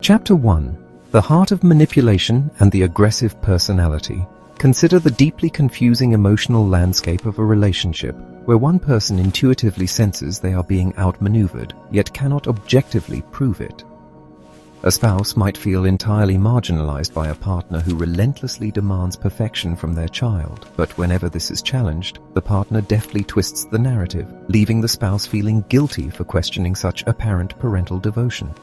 Chapter 1. The Heart of Manipulation and the Aggressive Personality. Consider the deeply confusing emotional landscape of a relationship where one person intuitively senses they are being outmaneuvered, yet cannot objectively prove it. A spouse might feel entirely marginalized by a partner who relentlessly demands perfection from their child, but whenever this is challenged, the partner deftly twists the narrative, leaving the spouse feeling guilty for questioning such apparent parental devotion.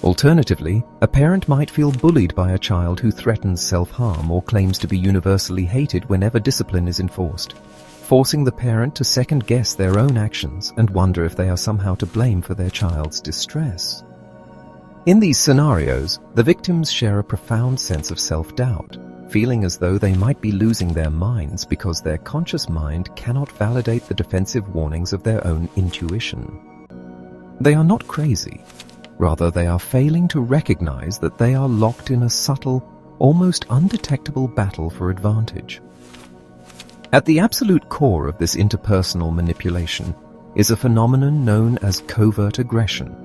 Alternatively, a parent might feel bullied by a child who threatens self-harm or claims to be universally hated whenever discipline is enforced, forcing the parent to second-guess their own actions and wonder if they are somehow to blame for their child's distress. In these scenarios, the victims share a profound sense of self-doubt, feeling as though they might be losing their minds because their conscious mind cannot validate the defensive warnings of their own intuition. They are not crazy. Rather, they are failing to recognize that they are locked in a subtle, almost undetectable battle for advantage. At the absolute core of this interpersonal manipulation is a phenomenon known as covert aggression.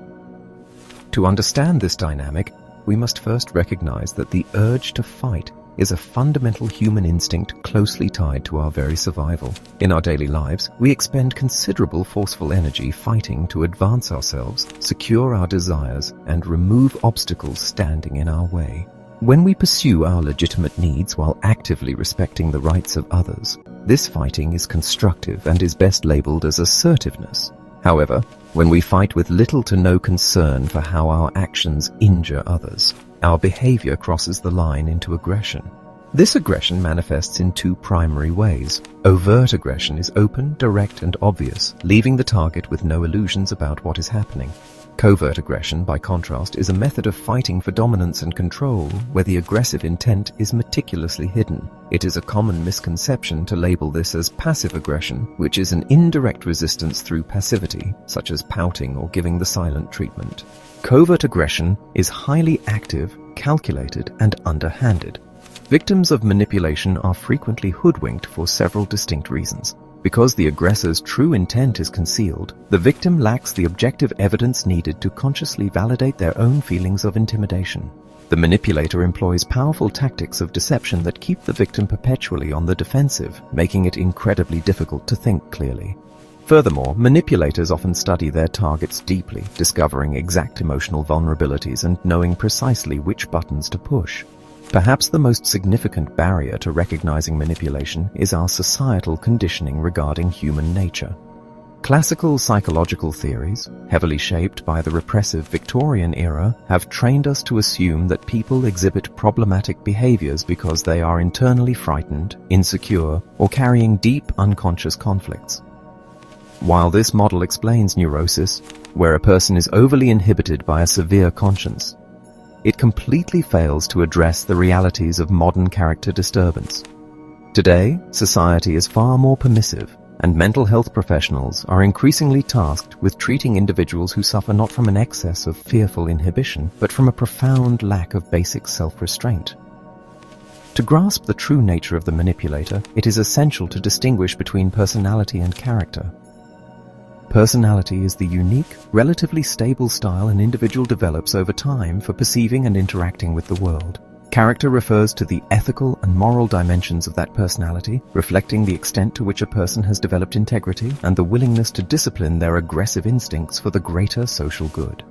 To understand this dynamic, we must first recognize that the urge to fight is a fundamental human instinct closely tied to our very survival. In our daily lives, we expend considerable forceful energy fighting to advance ourselves, secure our desires, and remove obstacles standing in our way. When we pursue our legitimate needs while actively respecting the rights of others, this fighting is constructive and is best labeled as assertiveness. However, when we fight with little to no concern for how our actions injure others, our behavior crosses the line into aggression. This aggression manifests in two primary ways. Overt aggression is open, direct, and obvious, leaving the target with no illusions about what is happening. Covert aggression, by contrast, is a method of fighting for dominance and control where the aggressive intent is meticulously hidden. It is a common misconception to label this as passive aggression, which is an indirect resistance through passivity, such as pouting or giving the silent treatment. Covert aggression is highly active, calculated, and underhanded. Victims of manipulation are frequently hoodwinked for several distinct reasons. Because the aggressor's true intent is concealed, the victim lacks the objective evidence needed to consciously validate their own feelings of intimidation. The manipulator employs powerful tactics of deception that keep the victim perpetually on the defensive, making it incredibly difficult to think clearly. Furthermore, manipulators often study their targets deeply, discovering exact emotional vulnerabilities and knowing precisely which buttons to push. Perhaps the most significant barrier to recognizing manipulation is our societal conditioning regarding human nature. Classical psychological theories, heavily shaped by the repressive Victorian era, have trained us to assume that people exhibit problematic behaviors because they are internally frightened, insecure, or carrying deep unconscious conflicts. While this model explains neurosis, where a person is overly inhibited by a severe conscience, it completely fails to address the realities of modern character disturbance. Today, society is far more permissive, and mental health professionals are increasingly tasked with treating individuals who suffer not from an excess of fearful inhibition, but from a profound lack of basic self-restraint. To grasp the true nature of the manipulator, it is essential to distinguish between personality and character. Personality is the unique, relatively stable style an individual develops over time for perceiving and interacting with the world. Character refers to the ethical and moral dimensions of that personality, reflecting the extent to which a person has developed integrity and the willingness to discipline their aggressive instincts for the greater social good.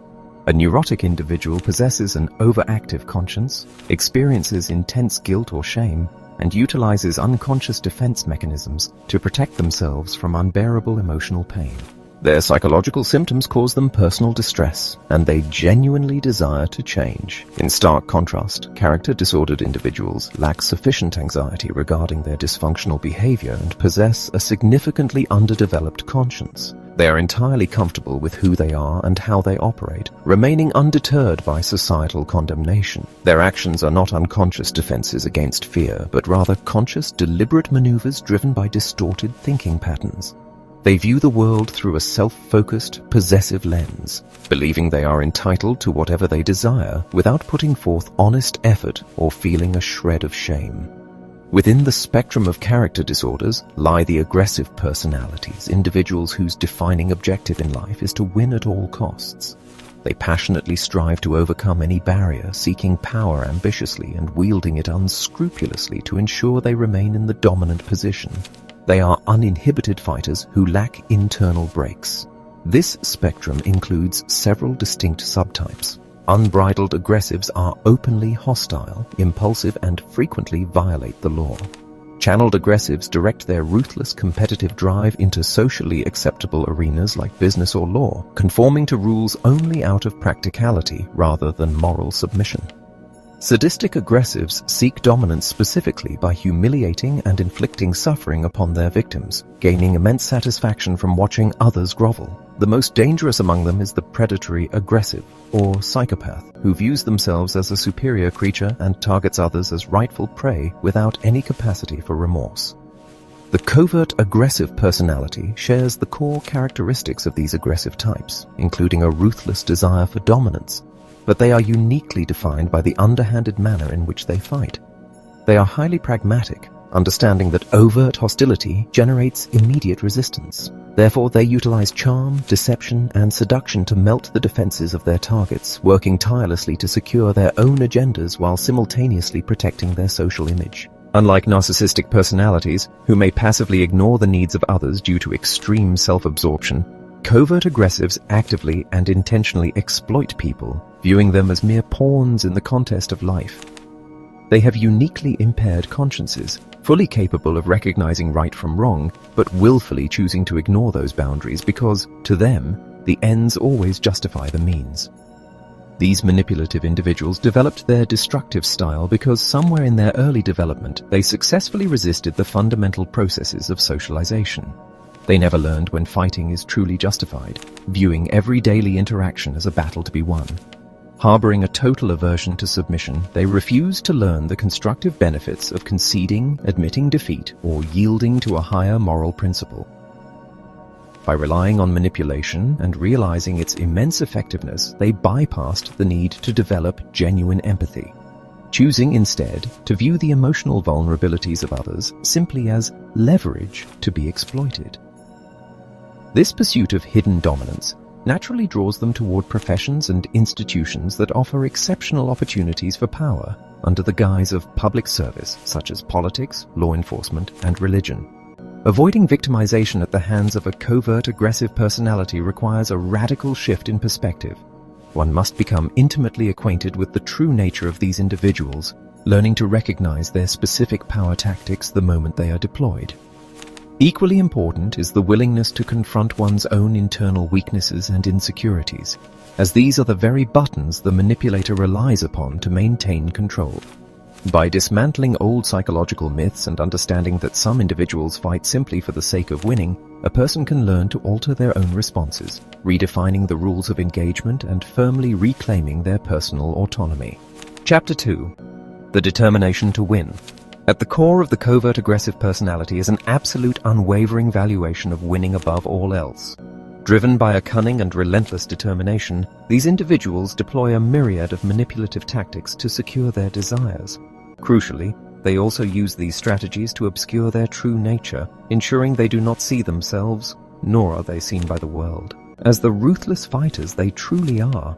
A neurotic individual possesses an overactive conscience, experiences intense guilt or shame, and utilizes unconscious defense mechanisms to protect themselves from unbearable emotional pain. Their psychological symptoms cause them personal distress, and they genuinely desire to change. In stark contrast, character-disordered individuals lack sufficient anxiety regarding their dysfunctional behavior and possess a significantly underdeveloped conscience. They are entirely comfortable with who they are and how they operate, remaining undeterred by societal condemnation. Their actions are not unconscious defenses against fear, but rather conscious, deliberate maneuvers driven by distorted thinking patterns. They view the world through a self-focused, possessive lens, believing they are entitled to whatever they desire without putting forth honest effort or feeling a shred of shame. Within the spectrum of character disorders lie the aggressive personalities, individuals whose defining objective in life is to win at all costs. They passionately strive to overcome any barrier, seeking power ambitiously and wielding it unscrupulously to ensure they remain in the dominant position. They are uninhibited fighters who lack internal brakes. This spectrum includes several distinct subtypes. Unbridled aggressives are openly hostile, impulsive, and frequently violate the law. Channeled aggressives direct their ruthless competitive drive into socially acceptable arenas like business or law, conforming to rules only out of practicality rather than moral submission. Sadistic aggressives seek dominance specifically by humiliating and inflicting suffering upon their victims, gaining immense satisfaction from watching others grovel. The most dangerous among them is the predatory aggressive, or psychopath, who views themselves as a superior creature and targets others as rightful prey without any capacity for remorse. The covert-aggressive personality shares the core characteristics of these aggressive types, including a ruthless desire for dominance, but they are uniquely defined by the underhanded manner in which they fight. They are highly pragmatic, understanding that overt hostility generates immediate resistance. Therefore, they utilize charm, deception, and seduction to melt the defenses of their targets, working tirelessly to secure their own agendas while simultaneously protecting their social image. Unlike narcissistic personalities, who may passively ignore the needs of others due to extreme self-absorption, covert aggressives actively and intentionally exploit people, viewing them as mere pawns in the contest of life. They have uniquely impaired consciences, fully capable of recognizing right from wrong, but willfully choosing to ignore those boundaries because, to them, the ends always justify the means. These manipulative individuals developed their destructive style because somewhere in their early development they successfully resisted the fundamental processes of socialization. They never learned when fighting is truly justified, viewing every daily interaction as a battle to be won. Harboring a total aversion to submission, they refuse to learn the constructive benefits of conceding, admitting defeat, or yielding to a higher moral principle. By relying on manipulation and realizing its immense effectiveness, they bypassed the need to develop genuine empathy, choosing instead to view the emotional vulnerabilities of others simply as leverage to be exploited. This pursuit of hidden dominance naturally draws them toward professions and institutions that offer exceptional opportunities for power under the guise of public service, such as politics, law enforcement, and religion. Avoiding victimization at the hands of a covert aggressive personality requires a radical shift in perspective. One must become intimately acquainted with the true nature of these individuals, learning to recognize their specific power tactics the moment they are deployed. Equally important is the willingness to confront one's own internal weaknesses and insecurities, as these are the very buttons the manipulator relies upon to maintain control. By dismantling old psychological myths and understanding that some individuals fight simply for the sake of winning, a person can learn to alter their own responses, redefining the rules of engagement and firmly reclaiming their personal autonomy. Chapter 2. The Determination to Win. At the core of the covert aggressive personality is an absolute unwavering valuation of winning above all else. Driven by a cunning and relentless determination, these individuals deploy a myriad of manipulative tactics to secure their desires. Crucially, they also use these strategies to obscure their true nature, ensuring they do not see themselves, nor are they seen by the world as the ruthless fighters they truly are.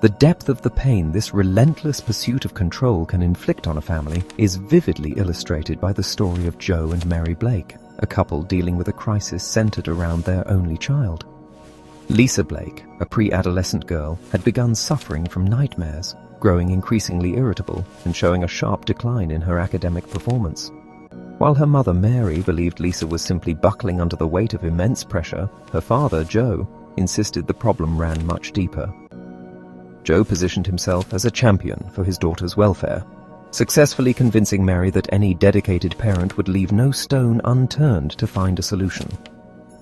The depth of the pain this relentless pursuit of control can inflict on a family is vividly illustrated by the story of Joe and Mary Blake, a couple dealing with a crisis centered around their only child. Lisa Blake, a pre-adolescent girl, had begun suffering from nightmares, growing increasingly irritable and showing a sharp decline in her academic performance. While her mother Mary believed Lisa was simply buckling under the weight of immense pressure, her father, Joe, insisted the problem ran much deeper. Joe positioned himself as a champion for his daughter's welfare, successfully convincing Mary that any dedicated parent would leave no stone unturned to find a solution.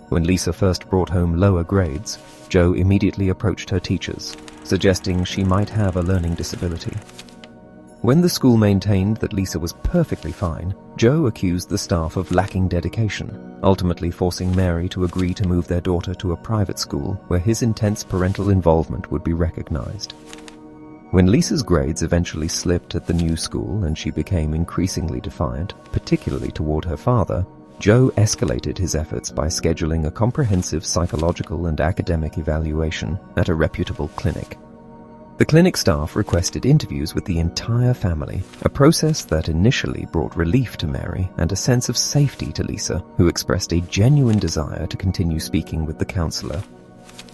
When Lisa first brought home lower grades, Joe immediately approached her teachers, suggesting she might have a learning disability. When the school maintained that Lisa was perfectly fine, Joe accused the staff of lacking dedication, ultimately forcing Mary to agree to move their daughter to a private school where his intense parental involvement would be recognized. When Lisa's grades eventually slipped at the new school and she became increasingly defiant, particularly toward her father, Joe escalated his efforts by scheduling a comprehensive psychological and academic evaluation at a reputable clinic. The clinic staff requested interviews with the entire family, a process that initially brought relief to Mary and a sense of safety to Lisa, who expressed a genuine desire to continue speaking with the counselor.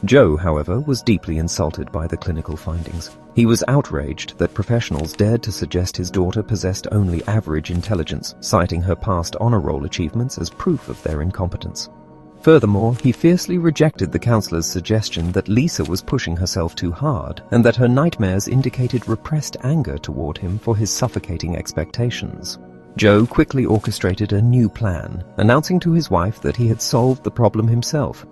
Joe, however, was deeply insulted by the clinical findings. He was outraged that professionals dared to suggest his daughter possessed only average intelligence, citing her past honor roll achievements as proof of their incompetence. Furthermore, he fiercely rejected the counselor's suggestion that Lisa was pushing herself too hard and that her nightmares indicated repressed anger toward him for his suffocating expectations. Joe quickly orchestrated a new plan, announcing to his wife that he had solved the problem himself.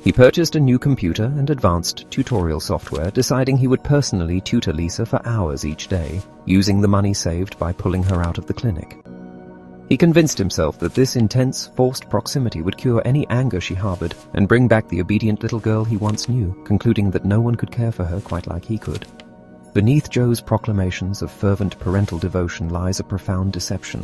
He purchased a new computer and advanced tutorial software, deciding he would personally tutor Lisa for hours each day, using the money saved by pulling her out of the clinic. He convinced himself that this intense, forced proximity would cure any anger she harbored and bring back the obedient little girl he once knew, concluding that no one could care for her quite like he could. Beneath Joe's proclamations of fervent parental devotion lies a profound deception.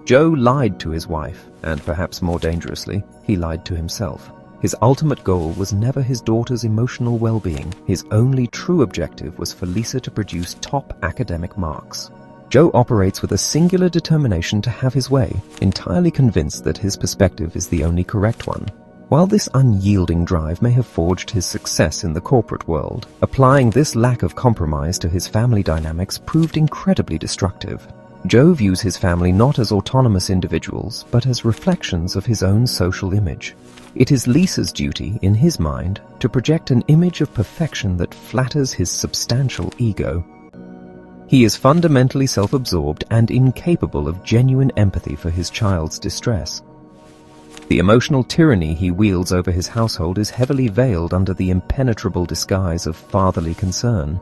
Joe lied to his wife, and perhaps more dangerously, he lied to himself. His ultimate goal was never his daughter's emotional well-being. His only true objective was for Lisa to produce top academic marks. Joe operates with a singular determination to have his way, entirely convinced that his perspective is the only correct one. While this unyielding drive may have forged his success in the corporate world, applying this lack of compromise to his family dynamics proved incredibly destructive. Joe views his family not as autonomous individuals, but as reflections of his own social image. It is Lisa's duty, in his mind, to project an image of perfection that flatters his substantial ego. He is fundamentally self-absorbed and incapable of genuine empathy for his child's distress. The emotional tyranny he wields over his household is heavily veiled under the impenetrable disguise of fatherly concern.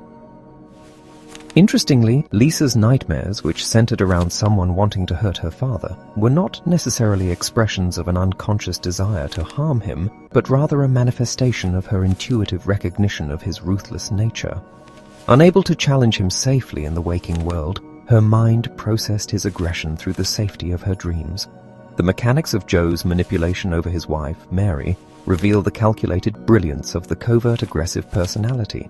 Interestingly, Lisa's nightmares, which centered around someone wanting to hurt her father, were not necessarily expressions of an unconscious desire to harm him, but rather a manifestation of her intuitive recognition of his ruthless nature. Unable to challenge him safely in the waking world, her mind processed his aggression through the safety of her dreams. The mechanics of Joe's manipulation over his wife, Mary, reveal the calculated brilliance of the covert-aggressive personality.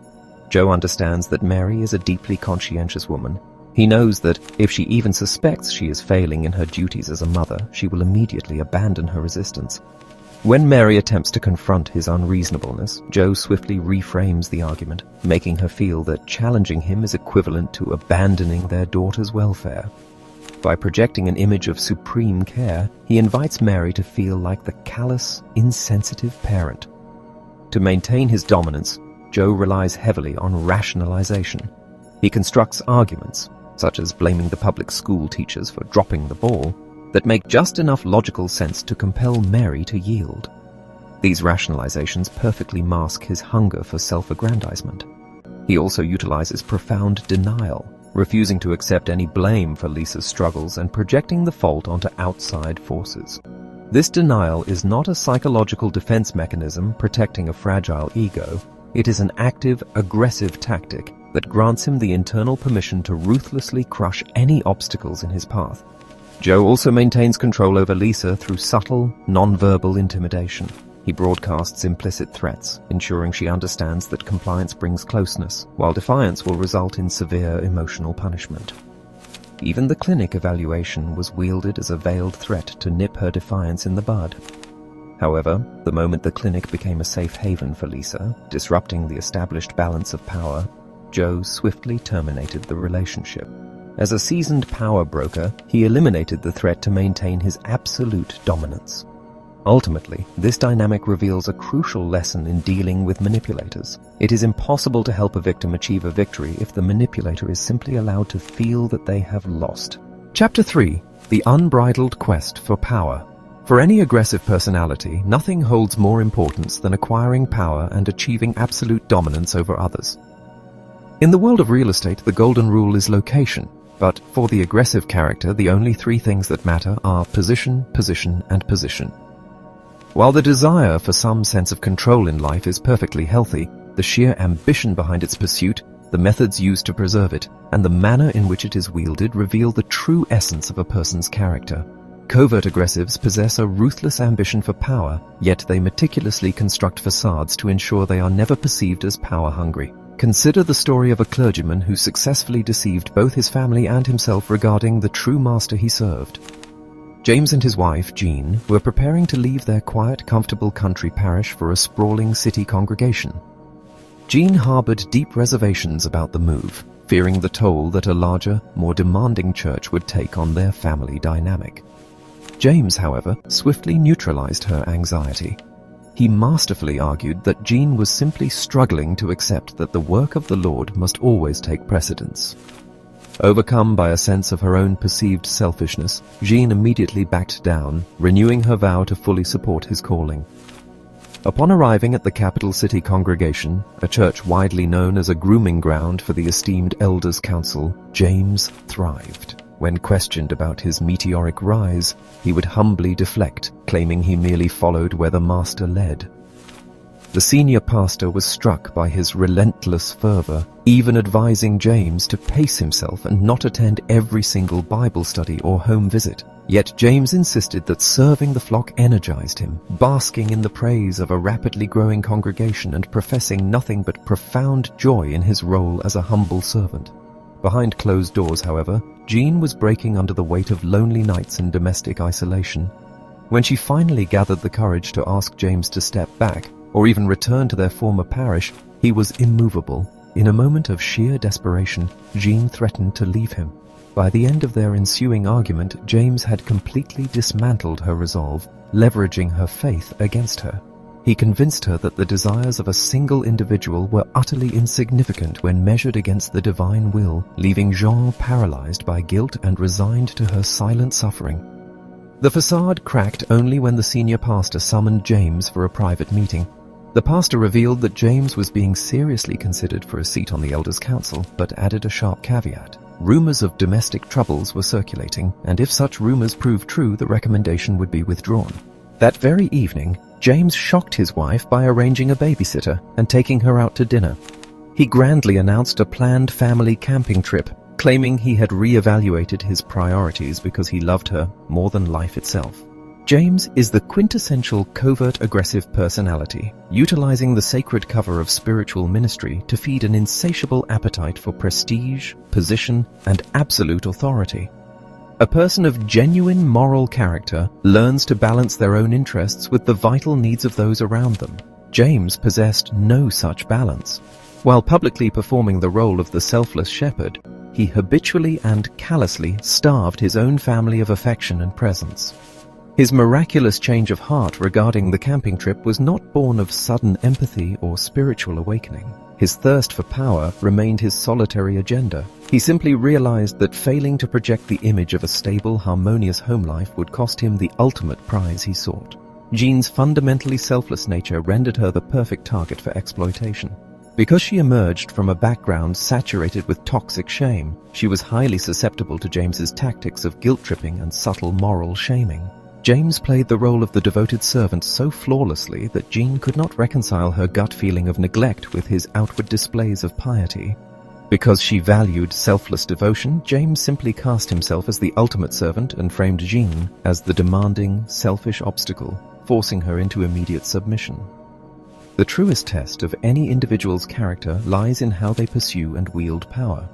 Joe understands that Mary is a deeply conscientious woman. He knows that if she even suspects she is failing in her duties as a mother, she will immediately abandon her resistance. When Mary attempts to confront his unreasonableness, Joe swiftly reframes the argument, making her feel that challenging him is equivalent to abandoning their daughter's welfare. By projecting an image of supreme care, he invites Mary to feel like the callous, insensitive parent. To maintain his dominance, Joe relies heavily on rationalization. He constructs arguments, such as blaming the public school teachers for dropping the ball, that make just enough logical sense to compel Mary to yield. These rationalizations perfectly mask his hunger for self-aggrandizement. He also utilizes profound denial, refusing to accept any blame for Lisa's struggles and projecting the fault onto outside forces. This denial is not a psychological defense mechanism protecting a fragile ego. It is an active, aggressive tactic that grants him the internal permission to ruthlessly crush any obstacles in his path. Joe also maintains control over Lisa through subtle, non-verbal intimidation. He broadcasts implicit threats, ensuring she understands that compliance brings closeness, while defiance will result in severe emotional punishment. Even the clinic evaluation was wielded as a veiled threat to nip her defiance in the bud. However, the moment the clinic became a safe haven for Lisa, disrupting the established balance of power, Joe swiftly terminated the relationship. As a seasoned power broker, he eliminated the threat to maintain his absolute dominance. Ultimately, this dynamic reveals a crucial lesson in dealing with manipulators. It is impossible to help a victim achieve a victory if the manipulator is simply allowed to feel that they have lost. Chapter 3. The Unbridled Quest for Power. For any aggressive personality, nothing holds more importance than acquiring power and achieving absolute dominance over others. In the world of real estate, the golden rule is location. But for the aggressive character, the only three things that matter are position, position, and position. While the desire for some sense of control in life is perfectly healthy, the sheer ambition behind its pursuit, the methods used to preserve it, and the manner in which it is wielded reveal the true essence of a person's character. Covert-aggressives possess a ruthless ambition for power, yet they meticulously construct facades to ensure they are never perceived as power-hungry. Consider the story of a clergyman who successfully deceived both his family and himself regarding the true master he served. James and his wife, Jean, were preparing to leave their quiet, comfortable country parish for a sprawling city congregation. Jean harbored deep reservations about the move, fearing the toll that a larger, more demanding church would take on their family dynamic. James, however, swiftly neutralized her anxiety. He masterfully argued that Jean was simply struggling to accept that the work of the Lord must always take precedence. Overcome by a sense of her own perceived selfishness, Jean immediately backed down, renewing her vow to fully support his calling. Upon arriving at the capital city congregation, a church widely known as a grooming ground for the esteemed Elders' Council, James thrived. When questioned about his meteoric rise, he would humbly deflect, claiming he merely followed where the master led. The senior pastor was struck by his relentless fervor, even advising James to pace himself and not attend every single Bible study or home visit. Yet James insisted that serving the flock energized him, basking in the praise of a rapidly growing congregation and professing nothing but profound joy in his role as a humble servant. Behind closed doors, however, Jean was breaking under the weight of lonely nights and domestic isolation. When she finally gathered the courage to ask James to step back, or even return to their former parish, he was immovable. In a moment of sheer desperation, Jean threatened to leave him. By the end of their ensuing argument, James had completely dismantled her resolve, leveraging her faith against her. He convinced her that the desires of a single individual were utterly insignificant when measured against the divine will, leaving Jean paralyzed by guilt and resigned to her silent suffering. The facade cracked only when the senior pastor summoned James for a private meeting. The pastor revealed that James was being seriously considered for a seat on the Elders' Council, but added a sharp caveat. Rumors of domestic troubles were circulating, and if such rumors proved true, the recommendation would be withdrawn. That very evening, James shocked his wife by arranging a babysitter and taking her out to dinner. He grandly announced a planned family camping trip, claiming he had re-evaluated his priorities because he loved her more than life itself. James is the quintessential covert-aggressive personality, utilizing the sacred cover of spiritual ministry to feed an insatiable appetite for prestige, position, and absolute authority. A person of genuine moral character learns to balance their own interests with the vital needs of those around them. James possessed no such balance. While publicly performing the role of the selfless shepherd, he habitually and callously starved his own family of affection and presence. His miraculous change of heart regarding the camping trip was not born of sudden empathy or spiritual awakening. His thirst for power remained his solitary agenda. He simply realized that failing to project the image of a stable, harmonious home life would cost him the ultimate prize he sought. Jean's fundamentally selfless nature rendered her the perfect target for exploitation. Because she emerged from a background saturated with toxic shame, she was highly susceptible to James's tactics of guilt-tripping and subtle moral shaming. James played the role of the devoted servant so flawlessly that Jean could not reconcile her gut feeling of neglect with his outward displays of piety. Because she valued selfless devotion, James simply cast himself as the ultimate servant and framed Jean as the demanding, selfish obstacle, forcing her into immediate submission. The truest test of any individual's character lies in how they pursue and wield power.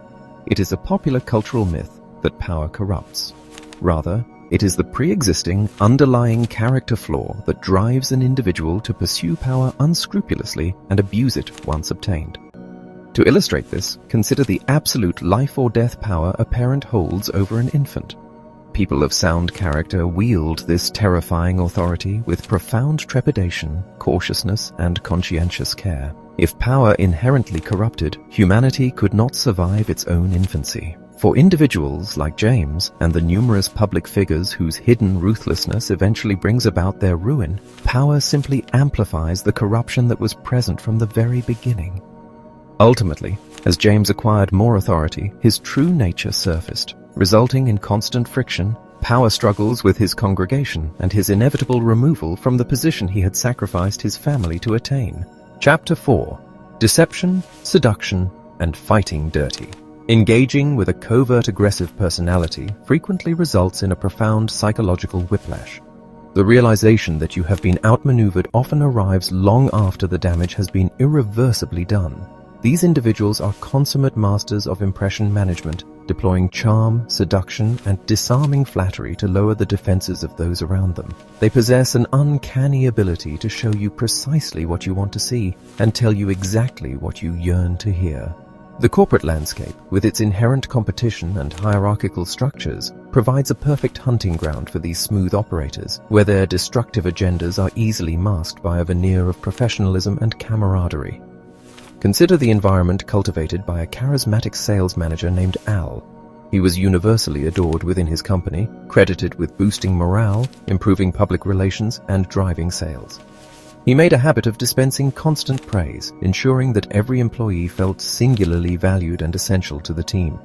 It is a popular cultural myth that power corrupts. Rather, it is the pre-existing, underlying character flaw that drives an individual to pursue power unscrupulously and abuse it once obtained. To illustrate this, consider the absolute life-or-death power a parent holds over an infant. People of sound character wield this terrifying authority with profound trepidation, cautiousness, and conscientious care. If power inherently corrupted, humanity could not survive its own infancy. For individuals like James and the numerous public figures whose hidden ruthlessness eventually brings about their ruin, power simply amplifies the corruption that was present from the very beginning. Ultimately, as James acquired more authority, his true nature surfaced, resulting in constant friction, power struggles with his congregation, and his inevitable removal from the position he had sacrificed his family to attain. Chapter 4. Deception, Seduction, and Fighting Dirty. Engaging with a covert-aggressive personality frequently results in a profound psychological whiplash. The realization that you have been outmaneuvered often arrives long after the damage has been irreversibly done. These individuals are consummate masters of impression management, deploying charm, seduction, and disarming flattery to lower the defenses of those around them. They possess an uncanny ability to show you precisely what you want to see and tell you exactly what you yearn to hear. The corporate landscape, with its inherent competition and hierarchical structures, provides a perfect hunting ground for these smooth operators, where their destructive agendas are easily masked by a veneer of professionalism and camaraderie. Consider the environment cultivated by a charismatic sales manager named Al. He was universally adored within his company, credited with boosting morale, improving public relations, and driving sales. He made a habit of dispensing constant praise, ensuring that every employee felt singularly valued and essential to the team.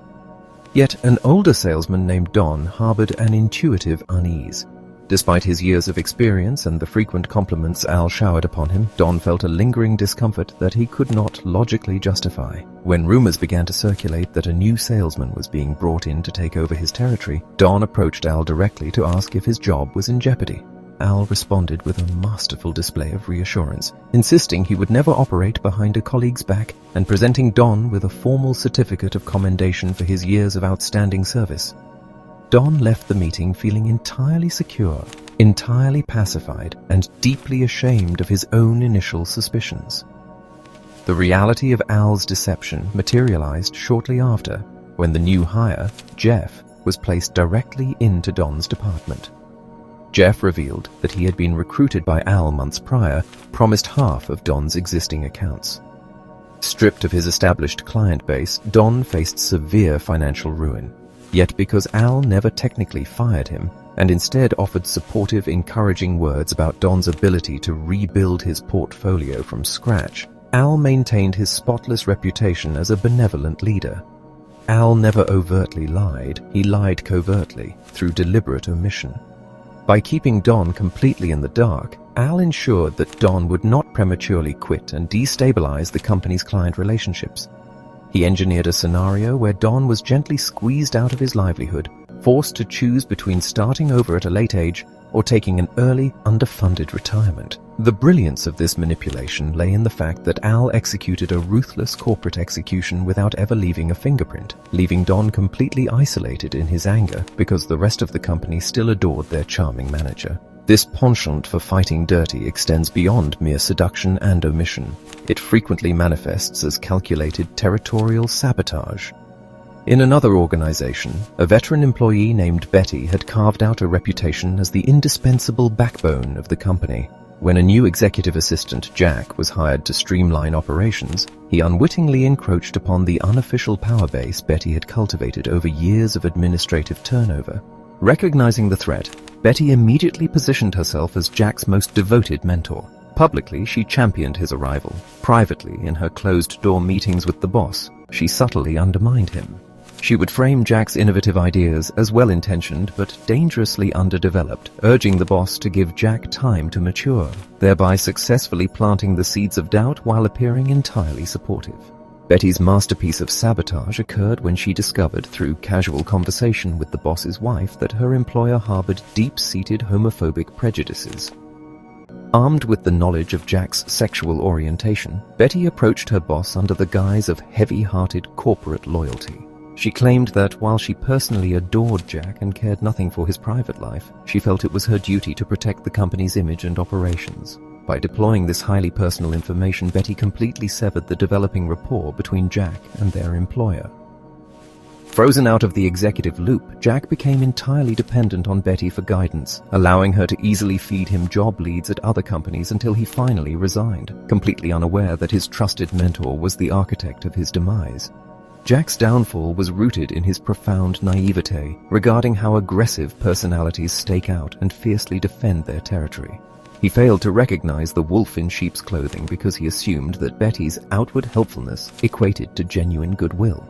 Yet an older salesman named Don harbored an intuitive unease. Despite his years of experience and the frequent compliments Al showered upon him, Don felt a lingering discomfort that he could not logically justify. When rumors began to circulate that a new salesman was being brought in to take over his territory, Don approached Al directly to ask if his job was in jeopardy. Al responded with a masterful display of reassurance, insisting he would never operate behind a colleague's back and presenting Don with a formal certificate of commendation for his years of outstanding service. Don left the meeting feeling entirely secure, entirely pacified, and deeply ashamed of his own initial suspicions. The reality of Al's deception materialized shortly after, when the new hire, Jeff, was placed directly into Don's department. Jeff revealed that he had been recruited by Al months prior, promised half of Don's existing accounts. Stripped of his established client base, Don faced severe financial ruin. Yet because Al never technically fired him, and instead offered supportive, encouraging words about Don's ability to rebuild his portfolio from scratch, Al maintained his spotless reputation as a benevolent leader. Al never overtly lied, he lied covertly, through deliberate omission. By keeping Don completely in the dark, Al ensured that Don would not prematurely quit and destabilize the company's client relationships. He engineered a scenario where Don was gently squeezed out of his livelihood, forced to choose between starting over at a late age or taking an early, underfunded retirement. The brilliance of this manipulation lay in the fact that Al executed a ruthless corporate execution without ever leaving a fingerprint, leaving Don completely isolated in his anger because the rest of the company still adored their charming manager. This penchant for fighting dirty extends beyond mere seduction and omission. It frequently manifests as calculated territorial sabotage. In another organization, a veteran employee named Betty had carved out a reputation as the indispensable backbone of the company. When a new executive assistant, Jack, was hired to streamline operations, he unwittingly encroached upon the unofficial power base Betty had cultivated over years of administrative turnover. Recognizing the threat, Betty immediately positioned herself as Jack's most devoted mentor. Publicly, she championed his arrival. Privately, in her closed-door meetings with the boss, she subtly undermined him. She would frame Jack's innovative ideas as well-intentioned but dangerously underdeveloped, urging the boss to give Jack time to mature, thereby successfully planting the seeds of doubt while appearing entirely supportive. Betty's masterpiece of sabotage occurred when she discovered through casual conversation with the boss's wife that her employer harbored deep-seated homophobic prejudices. Armed with the knowledge of Jack's sexual orientation, Betty approached her boss under the guise of heavy-hearted corporate loyalty. She claimed that while she personally adored Jack and cared nothing for his private life, she felt it was her duty to protect the company's image and operations. By deploying this highly personal information, Betty completely severed the developing rapport between Jack and their employer. Frozen out of the executive loop, Jack became entirely dependent on Betty for guidance, allowing her to easily feed him job leads at other companies until he finally resigned, completely unaware that his trusted mentor was the architect of his demise. Jack's downfall was rooted in his profound naivete regarding how aggressive personalities stake out and fiercely defend their territory. He failed to recognize the wolf in sheep's clothing because he assumed that Betty's outward helpfulness equated to genuine goodwill.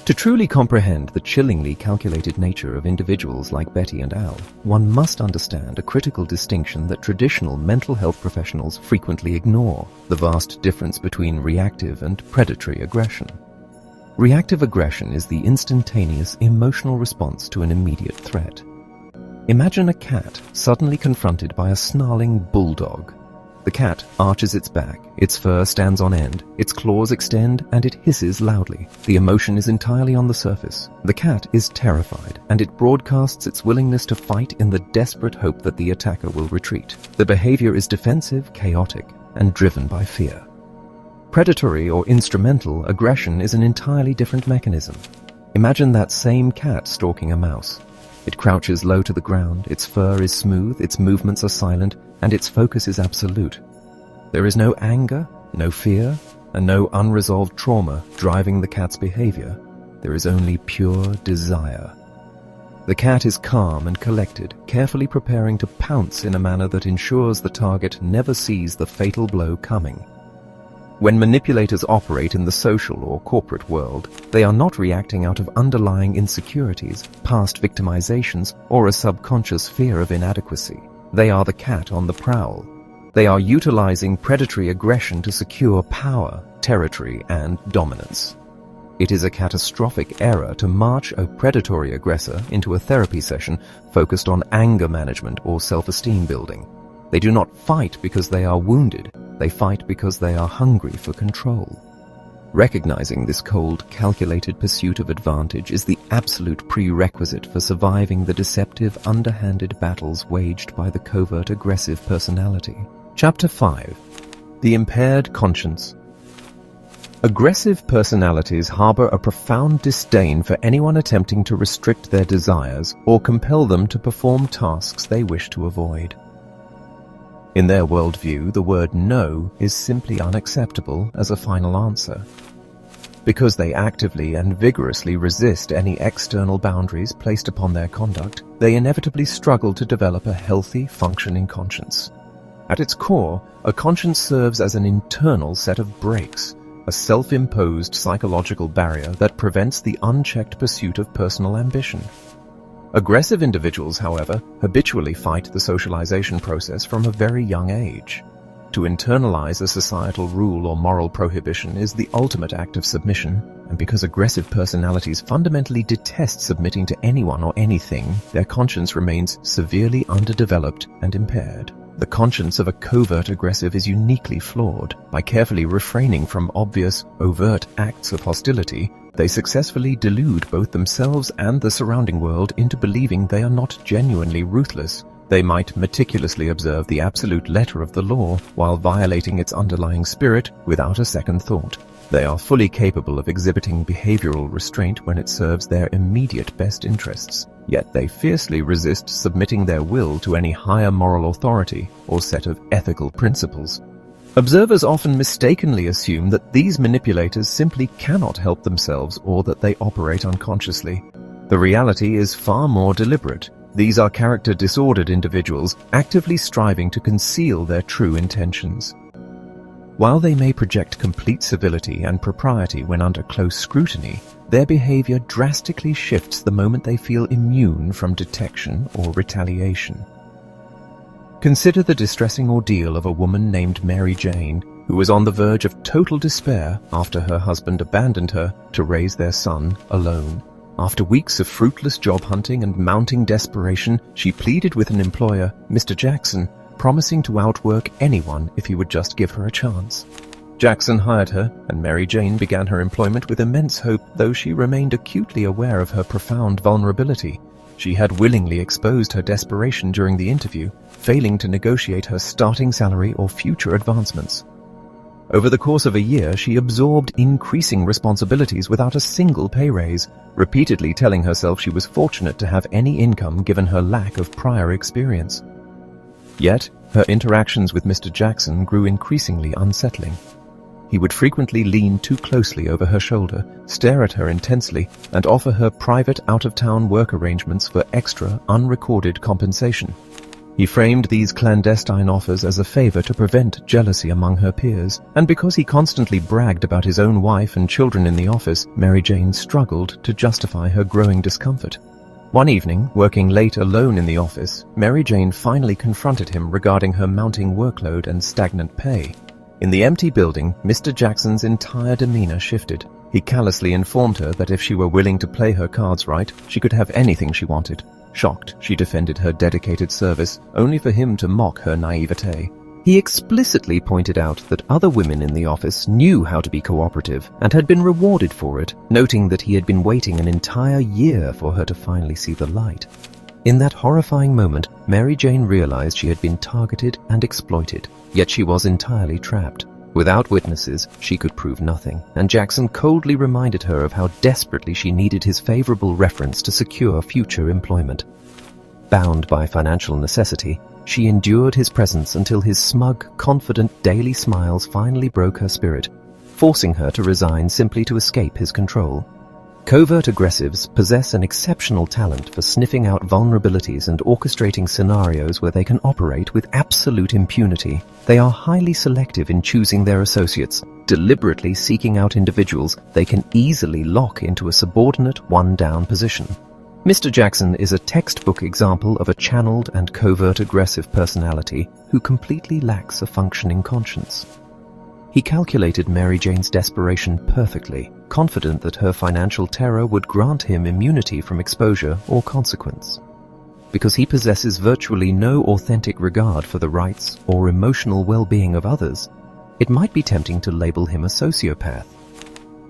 To truly comprehend the chillingly calculated nature of individuals like Betty and Al, one must understand a critical distinction that traditional mental health professionals frequently ignore: the vast difference between reactive and predatory aggression. Reactive aggression is the instantaneous emotional response to an immediate threat. Imagine a cat suddenly confronted by a snarling bulldog. The cat arches its back, its fur stands on end, its claws extend, and it hisses loudly. The emotion is entirely on the surface. The cat is terrified, and it broadcasts its willingness to fight in the desperate hope that the attacker will retreat. The behavior is defensive, chaotic, and driven by fear. Predatory or instrumental aggression is an entirely different mechanism. Imagine that same cat stalking a mouse. It crouches low to the ground, its fur is smooth, its movements are silent, and its focus is absolute. There is no anger, no fear, and no unresolved trauma driving the cat's behavior. There is only pure desire. The cat is calm and collected, carefully preparing to pounce in a manner that ensures the target never sees the fatal blow coming. When manipulators operate in the social or corporate world, they are not reacting out of underlying insecurities, past victimizations, or a subconscious fear of inadequacy. They are the cat on the prowl. They are utilizing predatory aggression to secure power, territory, and dominance. It is a catastrophic error to march a predatory aggressor into a therapy session focused on anger management or self-esteem building. They do not fight because they are wounded. They fight because they are hungry for control. Recognizing this cold, calculated pursuit of advantage is the absolute prerequisite for surviving the deceptive, underhanded battles waged by the covert-aggressive personality. Chapter 5. The Impaired Conscience. Aggressive personalities harbor a profound disdain for anyone attempting to restrict their desires or compel them to perform tasks they wish to avoid. In their worldview, the word no is simply unacceptable as a final answer. Because they actively and vigorously resist any external boundaries placed upon their conduct, they inevitably struggle to develop a healthy, functioning conscience. At its core, a conscience serves as an internal set of brakes, a self-imposed psychological barrier that prevents the unchecked pursuit of personal ambition. Aggressive individuals, however, habitually fight the socialization process from a very young age. To internalize a societal rule or moral prohibition is the ultimate act of submission, and because aggressive personalities fundamentally detest submitting to anyone or anything, their conscience remains severely underdeveloped and impaired. The conscience of a covert aggressive is uniquely flawed. By carefully refraining from obvious, overt acts of hostility, they successfully delude both themselves and the surrounding world into believing they are not genuinely ruthless. They might meticulously observe the absolute letter of the law while violating its underlying spirit without a second thought. They are fully capable of exhibiting behavioral restraint when it serves their immediate best interests. Yet they fiercely resist submitting their will to any higher moral authority or set of ethical principles. Observers often mistakenly assume that these manipulators simply cannot help themselves or that they operate unconsciously. The reality is far more deliberate. These are character-disordered individuals actively striving to conceal their true intentions. While they may project complete civility and propriety when under close scrutiny, their behavior drastically shifts the moment they feel immune from detection or retaliation. Consider the distressing ordeal of a woman named Mary Jane, who was on the verge of total despair after her husband abandoned her to raise their son alone. After weeks of fruitless job hunting and mounting desperation, she pleaded with an employer, Mr. Jackson, promising to outwork anyone if he would just give her a chance. Jackson hired her, and Mary Jane began her employment with immense hope, though she remained acutely aware of her profound vulnerability. She had willingly exposed her desperation during the interview, failing to negotiate her starting salary or future advancements. Over the course of a year, she absorbed increasing responsibilities without a single pay raise, repeatedly telling herself she was fortunate to have any income given her lack of prior experience. Yet, her interactions with Mr. Jackson grew increasingly unsettling. He would frequently lean too closely over her shoulder, stare at her intensely, and offer her private out-of-town work arrangements for extra, unrecorded compensation. He framed these clandestine offers as a favor to prevent jealousy among her peers, and because he constantly bragged about his own wife and children in the office, Mary Jane struggled to justify her growing discomfort. One evening, working late alone in the office, Mary Jane finally confronted him regarding her mounting workload and stagnant pay. In the empty building, Mr. Jackson's entire demeanor shifted. He callously informed her that if she were willing to play her cards right, she could have anything she wanted. Shocked, she defended her dedicated service, only for him to mock her naivete. He explicitly pointed out that other women in the office knew how to be cooperative and had been rewarded for it, noting that he had been waiting an entire year for her to finally see the light. In that horrifying moment, Mary Jane realized she had been targeted and exploited, yet she was entirely trapped. Without witnesses, she could prove nothing, and Jackson coldly reminded her of how desperately she needed his favorable reference to secure future employment. Bound by financial necessity, she endured his presence until his smug, confident daily smiles finally broke her spirit, forcing her to resign simply to escape his control. Covert-aggressives possess an exceptional talent for sniffing out vulnerabilities and orchestrating scenarios where they can operate with absolute impunity. They are highly selective in choosing their associates, deliberately seeking out individuals they can easily lock into a subordinate one-down position. Mr. Jackson is a textbook example of a channeled and covert-aggressive personality who completely lacks a functioning conscience. He calculated Mary Jane's desperation perfectly, confident that her financial terror would grant him immunity from exposure or consequence. Because he possesses virtually no authentic regard for the rights or emotional well-being of others, it might be tempting to label him a sociopath.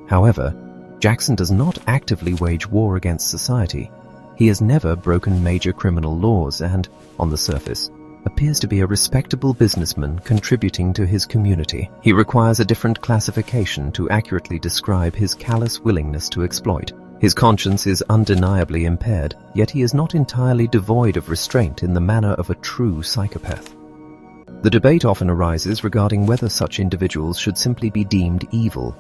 However, Jackson does not actively wage war against society. He has never broken major criminal laws and, on the surface, appears to be a respectable businessman contributing to his community. He requires a different classification to accurately describe his callous willingness to exploit. His conscience is undeniably impaired, yet he is not entirely devoid of restraint in the manner of a true psychopath. The debate often arises regarding whether such individuals should simply be deemed evil.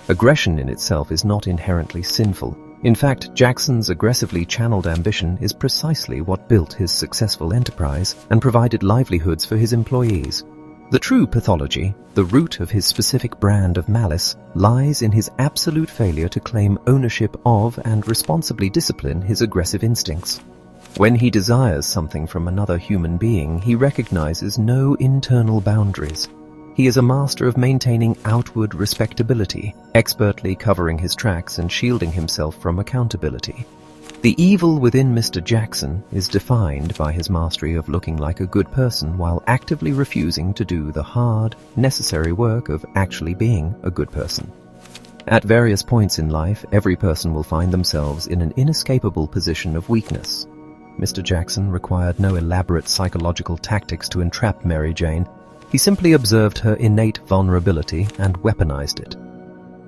Aggression in itself is not inherently sinful. In fact, Jackson's aggressively channeled ambition is precisely what built his successful enterprise and provided livelihoods for his employees. The true pathology, the root of his specific brand of malice, lies in his absolute failure to claim ownership of and responsibly discipline his aggressive instincts. When he desires something from another human being, he recognizes no internal boundaries. He is a master of maintaining outward respectability, expertly covering his tracks and shielding himself from accountability. The evil within Mr. Jackson is defined by his mastery of looking like a good person while actively refusing to do the hard, necessary work of actually being a good person. At various points in life, every person will find themselves in an inescapable position of weakness. Mr. Jackson required no elaborate psychological tactics to entrap Mary Jane. He simply observed her innate vulnerability and weaponized it.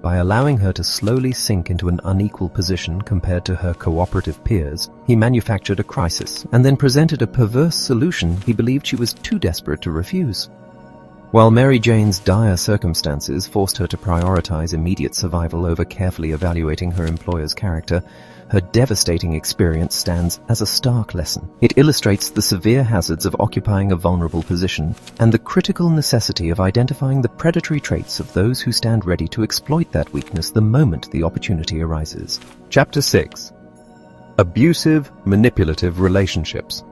By allowing her to slowly sink into an unequal position compared to her cooperative peers, he manufactured a crisis and then presented a perverse solution he believed she was too desperate to refuse. While Mary Jane's dire circumstances forced her to prioritize immediate survival over carefully evaluating her employer's character, her devastating experience stands as a stark lesson. It illustrates the severe hazards of occupying a vulnerable position and the critical necessity of identifying the predatory traits of those who stand ready to exploit that weakness the moment the opportunity arises. Chapter 6. Abusive, manipulative relationships.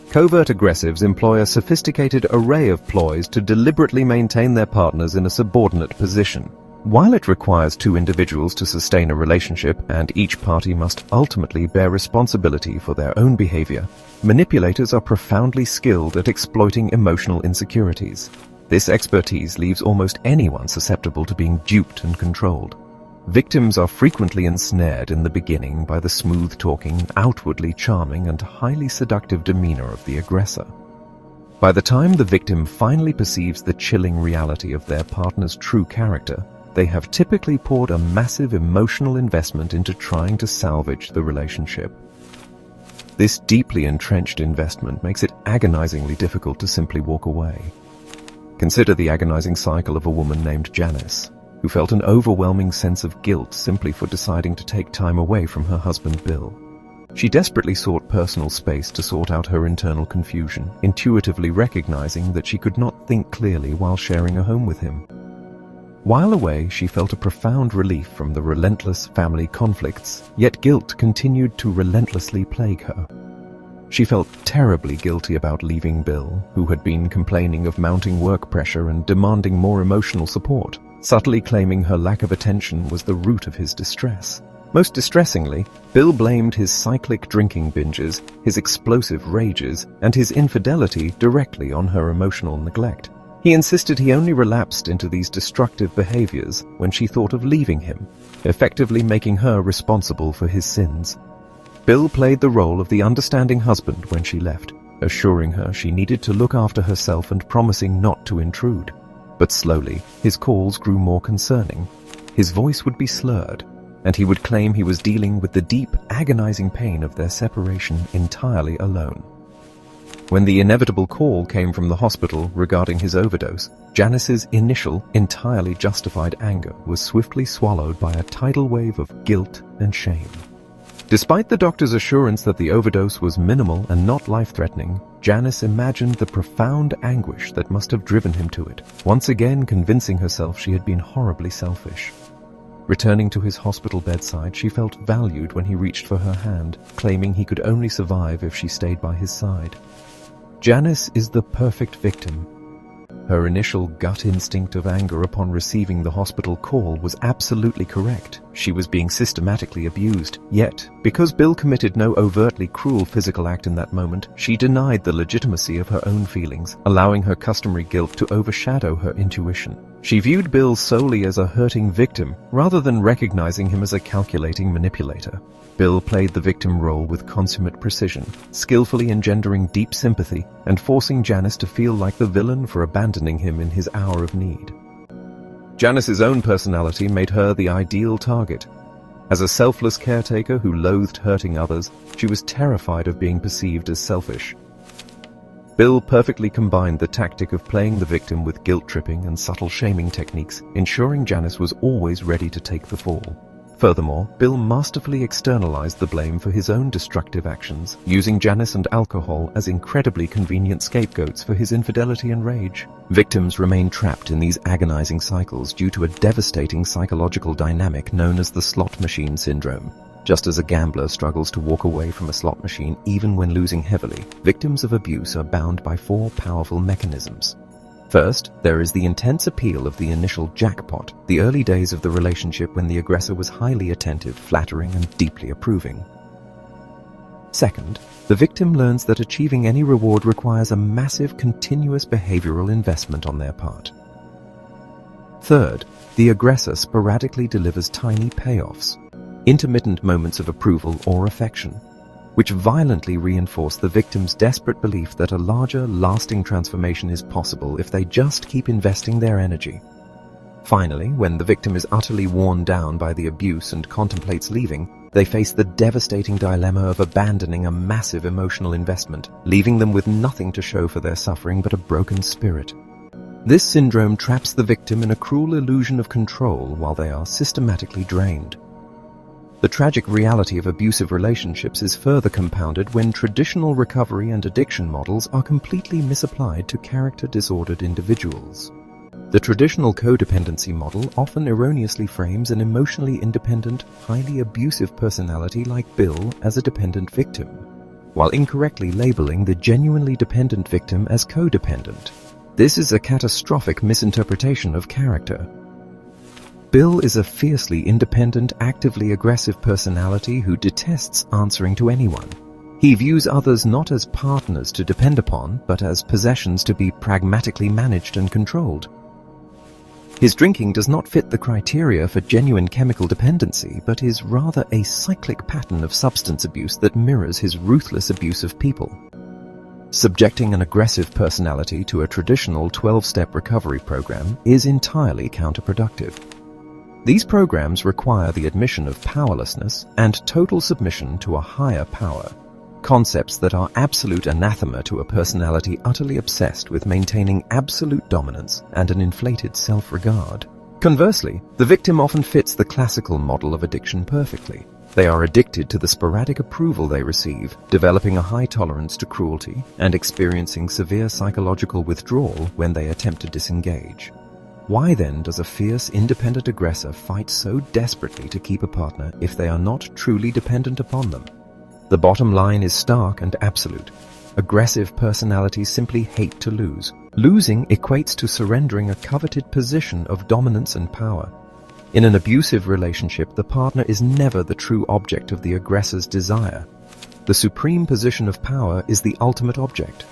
Covert aggressives employ a sophisticated array of ploys to deliberately maintain their partners in a subordinate position. While it requires two individuals to sustain a relationship and each party must ultimately bear responsibility for their own behavior, manipulators are profoundly skilled at exploiting emotional insecurities. This expertise leaves almost anyone susceptible to being duped and controlled. Victims are frequently ensnared in the beginning by the smooth-talking, outwardly charming and highly seductive demeanor of the aggressor. By the time the victim finally perceives the chilling reality of their partner's true character, they have typically poured a massive emotional investment into trying to salvage the relationship. This deeply entrenched investment makes it agonizingly difficult to simply walk away. Consider the agonizing cycle of a woman named Janice, who felt an overwhelming sense of guilt simply for deciding to take time away from her husband Bill. She desperately sought personal space to sort out her internal confusion, intuitively recognizing that she could not think clearly while sharing a home with him. While away, she felt a profound relief from the relentless family conflicts, yet guilt continued to relentlessly plague her. She felt terribly guilty about leaving Bill, who had been complaining of mounting work pressure and demanding more emotional support. subtly claiming her lack of attention was the root of his distress. Most distressingly, Bill blamed his cyclic drinking binges, his explosive rages, and his infidelity directly on her emotional neglect. He insisted he only relapsed into these destructive behaviors when she thought of leaving him, effectively making her responsible for his sins. Bill played the role of the understanding husband when she left, assuring her she needed to look after herself and promising not to intrude. But slowly, his calls grew more concerning. His voice would be slurred, and he would claim he was dealing with the deep, agonizing pain of their separation entirely alone. When the inevitable call came from the hospital regarding his overdose, Janice's initial, entirely justified anger was swiftly swallowed by a tidal wave of guilt and shame. Despite the doctor's assurance that the overdose was minimal and not life-threatening, Janice imagined the profound anguish that must have driven him to it, once again convincing herself she had been horribly selfish. Returning to his hospital bedside, she felt valued when he reached for her hand, claiming he could only survive if she stayed by his side. Janice is the perfect victim. Her initial gut instinct of anger upon receiving the hospital call was absolutely correct. She was being systematically abused. Yet, because Bill committed no overtly cruel physical act in that moment, she denied the legitimacy of her own feelings, allowing her customary guilt to overshadow her intuition. She viewed Bill solely as a hurting victim, rather than recognizing him as a calculating manipulator. Bill played the victim role with consummate precision, skillfully engendering deep sympathy and forcing Janice to feel like the villain for abandoning him in his hour of need. Janice's own personality made her the ideal target. As a selfless caretaker who loathed hurting others, she was terrified of being perceived as selfish. Bill perfectly combined the tactic of playing the victim with guilt-tripping and subtle shaming techniques, ensuring Janice was always ready to take the fall. Furthermore, Bill masterfully externalized the blame for his own destructive actions, using Janice and alcohol as incredibly convenient scapegoats for his infidelity and rage. Victims remain trapped in these agonizing cycles due to a devastating psychological dynamic known as the slot machine syndrome. Just as a gambler struggles to walk away from a slot machine even when losing heavily, victims of abuse are bound by 4 powerful mechanisms. First, there is the intense appeal of the initial jackpot, the early days of the relationship when the aggressor was highly attentive, flattering, and deeply approving. Second, the victim learns that achieving any reward requires a massive, continuous behavioral investment on their part. Third, the aggressor sporadically delivers tiny payoffs, intermittent moments of approval or affection, which violently reinforce the victim's desperate belief that a larger, lasting transformation is possible if they just keep investing their energy. Finally, when the victim is utterly worn down by the abuse and contemplates leaving, they face the devastating dilemma of abandoning a massive emotional investment, leaving them with nothing to show for their suffering but a broken spirit. This syndrome traps the victim in a cruel illusion of control while they are systematically drained. The tragic reality of abusive relationships is further compounded when traditional recovery and addiction models are completely misapplied to character-disordered individuals. The traditional codependency model often erroneously frames an emotionally independent, highly abusive personality like Bill as a dependent victim, while incorrectly labeling the genuinely dependent victim as codependent. This is a catastrophic misinterpretation of character. Bill is a fiercely independent, actively aggressive personality who detests answering to anyone. He views others not as partners to depend upon, but as possessions to be pragmatically managed and controlled. His drinking does not fit the criteria for genuine chemical dependency, but is rather a cyclic pattern of substance abuse that mirrors his ruthless abuse of people. Subjecting an aggressive personality to a traditional 12-step recovery program is entirely counterproductive. These programs require the admission of powerlessness and total submission to a higher power, concepts that are absolute anathema to a personality utterly obsessed with maintaining absolute dominance and an inflated self-regard. Conversely, the victim often fits the classical model of addiction perfectly. They are addicted to the sporadic approval they receive, developing a high tolerance to cruelty and experiencing severe psychological withdrawal when they attempt to disengage. Why then does a fierce, independent aggressor fight so desperately to keep a partner if they are not truly dependent upon them? The bottom line is stark and absolute. Aggressive personalities simply hate to lose, Losing equates to surrendering a coveted position of dominance and power. In an abusive relationship, the partner is never the true object of the aggressor's desire. The supreme position of power is the ultimate object.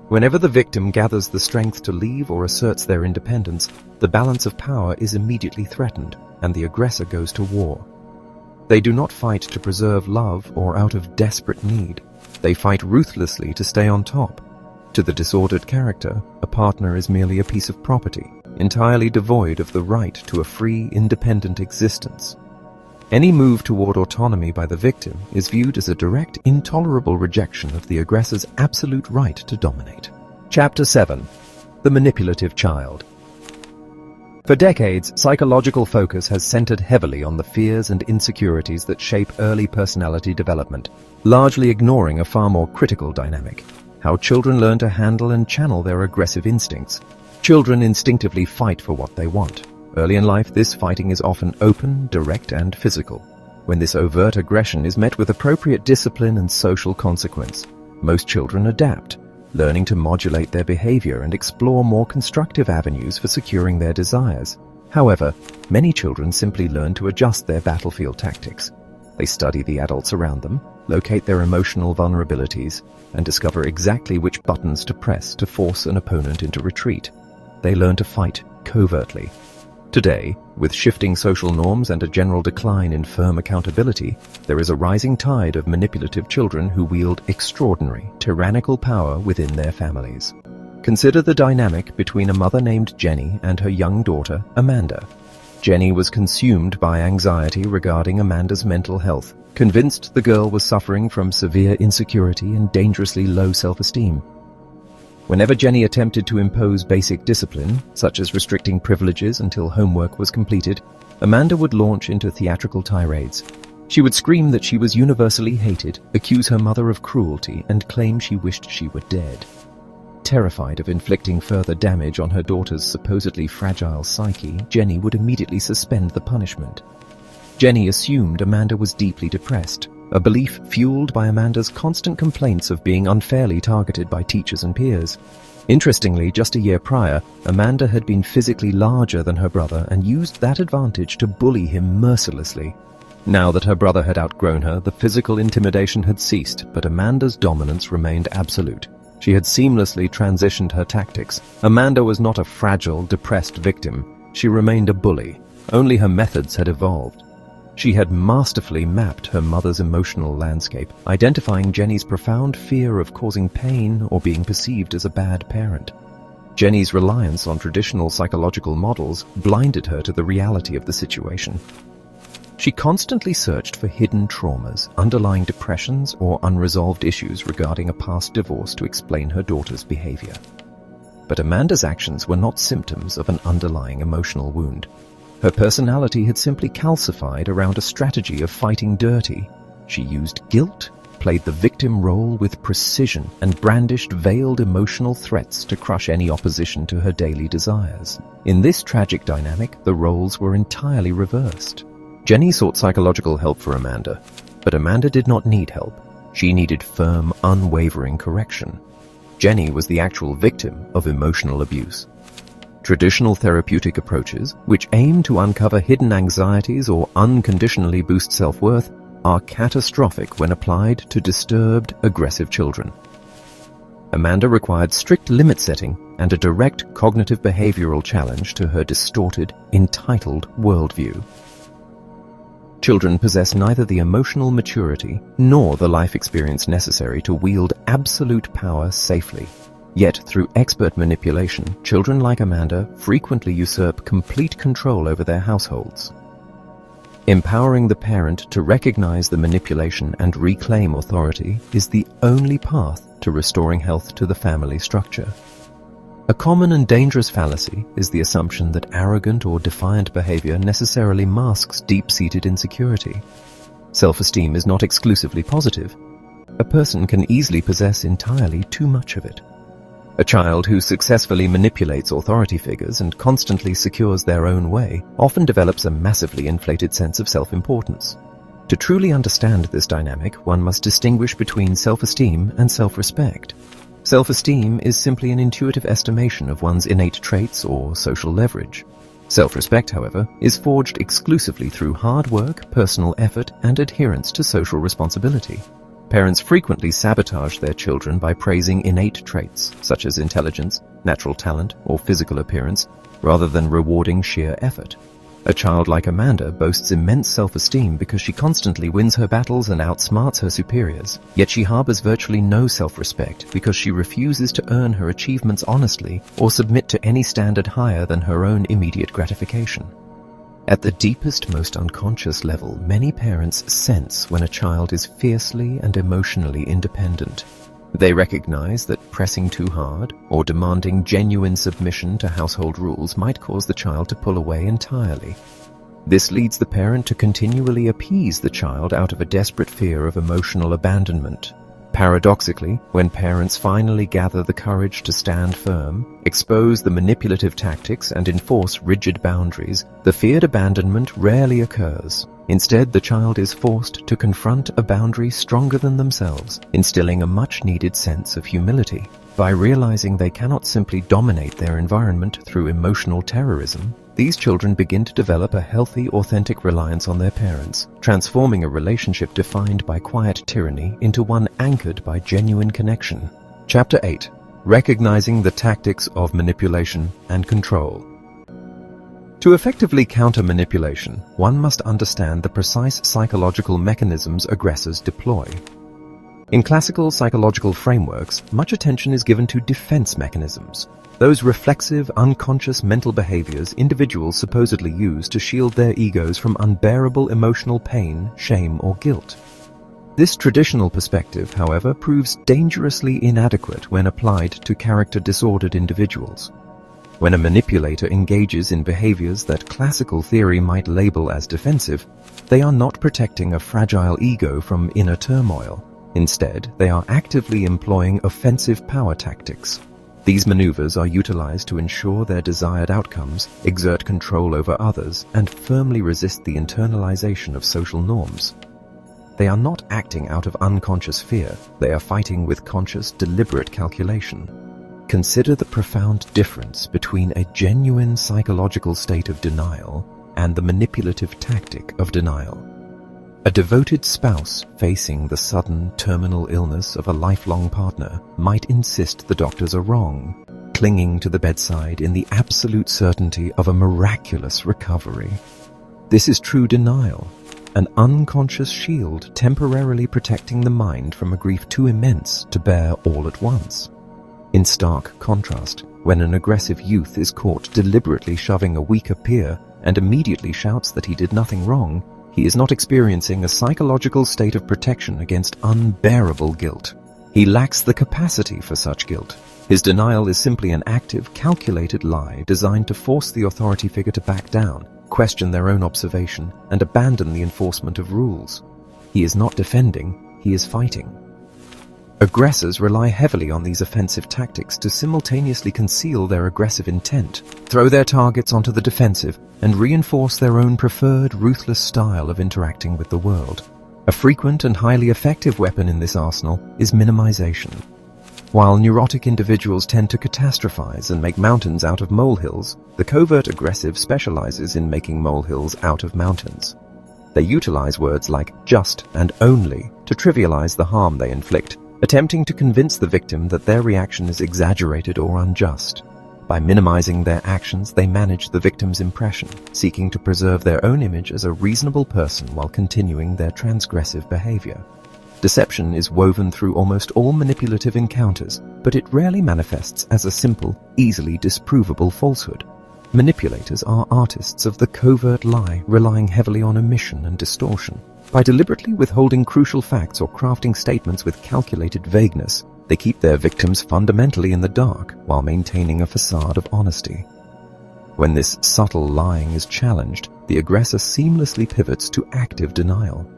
Whenever the victim gathers the strength to leave or asserts their independence, the balance of power is immediately threatened, and the aggressor goes to war. They do not fight to preserve love or out of desperate need. They fight ruthlessly to stay on top. To the disordered character, a partner is merely a piece of property, entirely devoid of the right to a free, independent existence. Any move toward autonomy by the victim is viewed as a direct, intolerable rejection of the aggressor's absolute right to dominate. Chapter 7. The Manipulative Child. For decades, psychological focus has centered heavily on the fears and insecurities that shape early personality development, largely ignoring a far more critical dynamic: how children learn to handle and channel their aggressive instincts. Children instinctively fight for what they want. Early in life, this fighting is often open, direct, and physical. When this overt aggression is met with appropriate discipline and social consequence, most children adapt, learning to modulate their behavior and explore more constructive avenues for securing their desires. However, many children simply learn to adjust their battlefield tactics. They study the adults around them, locate their emotional vulnerabilities, and discover exactly which buttons to press to force an opponent into retreat. They learn to fight covertly. Today, with shifting social norms and a general decline in firm accountability, there is a rising tide of manipulative children who wield extraordinary, tyrannical power within their families. Consider the dynamic between a mother named Jenny and her young daughter, Amanda. Jenny was consumed by anxiety regarding Amanda's mental health, convinced the girl was suffering from severe insecurity and dangerously low self-esteem. Whenever Jenny attempted to impose basic discipline, such as restricting privileges until homework was completed, Amanda would launch into theatrical tirades. She would scream that she was universally hated, accuse her mother of cruelty, and claim she wished she were dead. Terrified of inflicting further damage on her daughter's supposedly fragile psyche, Jenny would immediately suspend the punishment. Jenny assumed Amanda was deeply depressed, a belief fueled by Amanda's constant complaints of being unfairly targeted by teachers and peers. Interestingly, just a year prior, Amanda had been physically larger than her brother and used that advantage to bully him mercilessly. Now that her brother had outgrown her, the physical intimidation had ceased, but Amanda's dominance remained absolute. She had seamlessly transitioned her tactics. Amanda was not a fragile, depressed victim. She remained a bully. Only her methods had evolved. She had masterfully mapped her mother's emotional landscape, identifying Jenny's profound fear of causing pain or being perceived as a bad parent. Jenny's reliance on traditional psychological models blinded her to the reality of the situation. She constantly searched for hidden traumas, underlying depressions, or unresolved issues regarding a past divorce to explain her daughter's behavior. But Amanda's actions were not symptoms of an underlying emotional wound. Her personality had simply calcified around a strategy of fighting dirty. She used guilt, played the victim role with precision, and brandished veiled emotional threats to crush any opposition to her daily desires. In this tragic dynamic, the roles were entirely reversed. Jenny sought psychological help for Amanda, but Amanda did not need help. She needed firm, unwavering correction. Jenny was the actual victim of emotional abuse. Traditional therapeutic approaches, which aim to uncover hidden anxieties or unconditionally boost self-worth, are catastrophic when applied to disturbed, aggressive children. Amanda required strict limit setting and a direct cognitive behavioral challenge to her distorted, entitled worldview. Children possess neither the emotional maturity nor the life experience necessary to wield absolute power safely. Yet, through expert manipulation, children like Amanda frequently usurp complete control over their households. Empowering the parent to recognize the manipulation and reclaim authority is the only path to restoring health to the family structure. A common and dangerous fallacy is the assumption that arrogant or defiant behavior necessarily masks deep-seated insecurity. Self-esteem is not exclusively positive. A person can easily possess entirely too much of it. A child who successfully manipulates authority figures and constantly secures their own way often develops a massively inflated sense of self-importance. To truly understand this dynamic, one must distinguish between self-esteem and self-respect. Self-esteem is simply an intuitive estimation of one's innate traits or social leverage. Self-respect, however, is forged exclusively through hard work, personal effort, and adherence to social responsibility. Parents frequently sabotage their children by praising innate traits, such as intelligence, natural talent, or physical appearance, rather than rewarding sheer effort. A child like Amanda boasts immense self-esteem because she constantly wins her battles and outsmarts her superiors, yet she harbors virtually no self-respect because she refuses to earn her achievements honestly or submit to any standard higher than her own immediate gratification. At the deepest, most unconscious level, many parents sense when a child is fiercely and emotionally independent. They recognize that pressing too hard or demanding genuine submission to household rules might cause the child to pull away entirely. This leads the parent to continually appease the child out of a desperate fear of emotional abandonment. Paradoxically, when parents finally gather the courage to stand firm, expose the manipulative tactics, and enforce rigid boundaries, the feared abandonment rarely occurs. Instead, the child is forced to confront a boundary stronger than themselves, instilling a much-needed sense of humility. By realizing they cannot simply dominate their environment through emotional terrorism, these children begin to develop a healthy, authentic reliance on their parents, transforming a relationship defined by quiet tyranny into one anchored by genuine connection. Chapter 8. Recognizing the Tactics of Manipulation and Control. To effectively counter manipulation, one must understand the precise psychological mechanisms aggressors deploy. In classical psychological frameworks, much attention is given to defense mechanisms, those reflexive, unconscious mental behaviors individuals supposedly use to shield their egos from unbearable emotional pain, shame, or guilt. This traditional perspective, however, proves dangerously inadequate when applied to character-disordered individuals. When a manipulator engages in behaviors that classical theory might label as defensive, they are not protecting a fragile ego from inner turmoil. Instead, they are actively employing offensive power tactics. These maneuvers are utilized to ensure their desired outcomes, exert control over others, and firmly resist the internalization of social norms. They are not acting out of unconscious fear, they are fighting with conscious, deliberate calculation. Consider the profound difference between a genuine psychological state of denial and the manipulative tactic of denial. A devoted spouse facing the sudden terminal illness of a lifelong partner might insist the doctors are wrong, clinging to the bedside in the absolute certainty of a miraculous recovery. This is true denial, an unconscious shield temporarily protecting the mind from a grief too immense to bear all at once. In stark contrast, when an aggressive youth is caught deliberately shoving a weaker peer and immediately shouts that he did nothing wrong, he is not experiencing a psychological state of protection against unbearable guilt. He lacks the capacity for such guilt. His denial is simply an active, calculated lie designed to force the authority figure to back down, question their own observation, and abandon the enforcement of rules. He is not defending, he is fighting. Aggressors rely heavily on these offensive tactics to simultaneously conceal their aggressive intent, throw their targets onto the defensive, and reinforce their own preferred, ruthless style of interacting with the world. A frequent and highly effective weapon in this arsenal is minimization. While neurotic individuals tend to catastrophize and make mountains out of molehills, the covert aggressive specializes in making molehills out of mountains. They utilize words like just and only to trivialize the harm they inflict, attempting to convince the victim that their reaction is exaggerated or unjust. By minimizing their actions, they manage the victim's impression, seeking to preserve their own image as a reasonable person while continuing their transgressive behavior. Deception is woven through almost all manipulative encounters, but it rarely manifests as a simple, easily disprovable falsehood. Manipulators are artists of the covert lie, relying heavily on omission and distortion. By deliberately withholding crucial facts or crafting statements with calculated vagueness, they keep their victims fundamentally in the dark while maintaining a facade of honesty. When this subtle lying is challenged, the aggressor seamlessly pivots to active denial.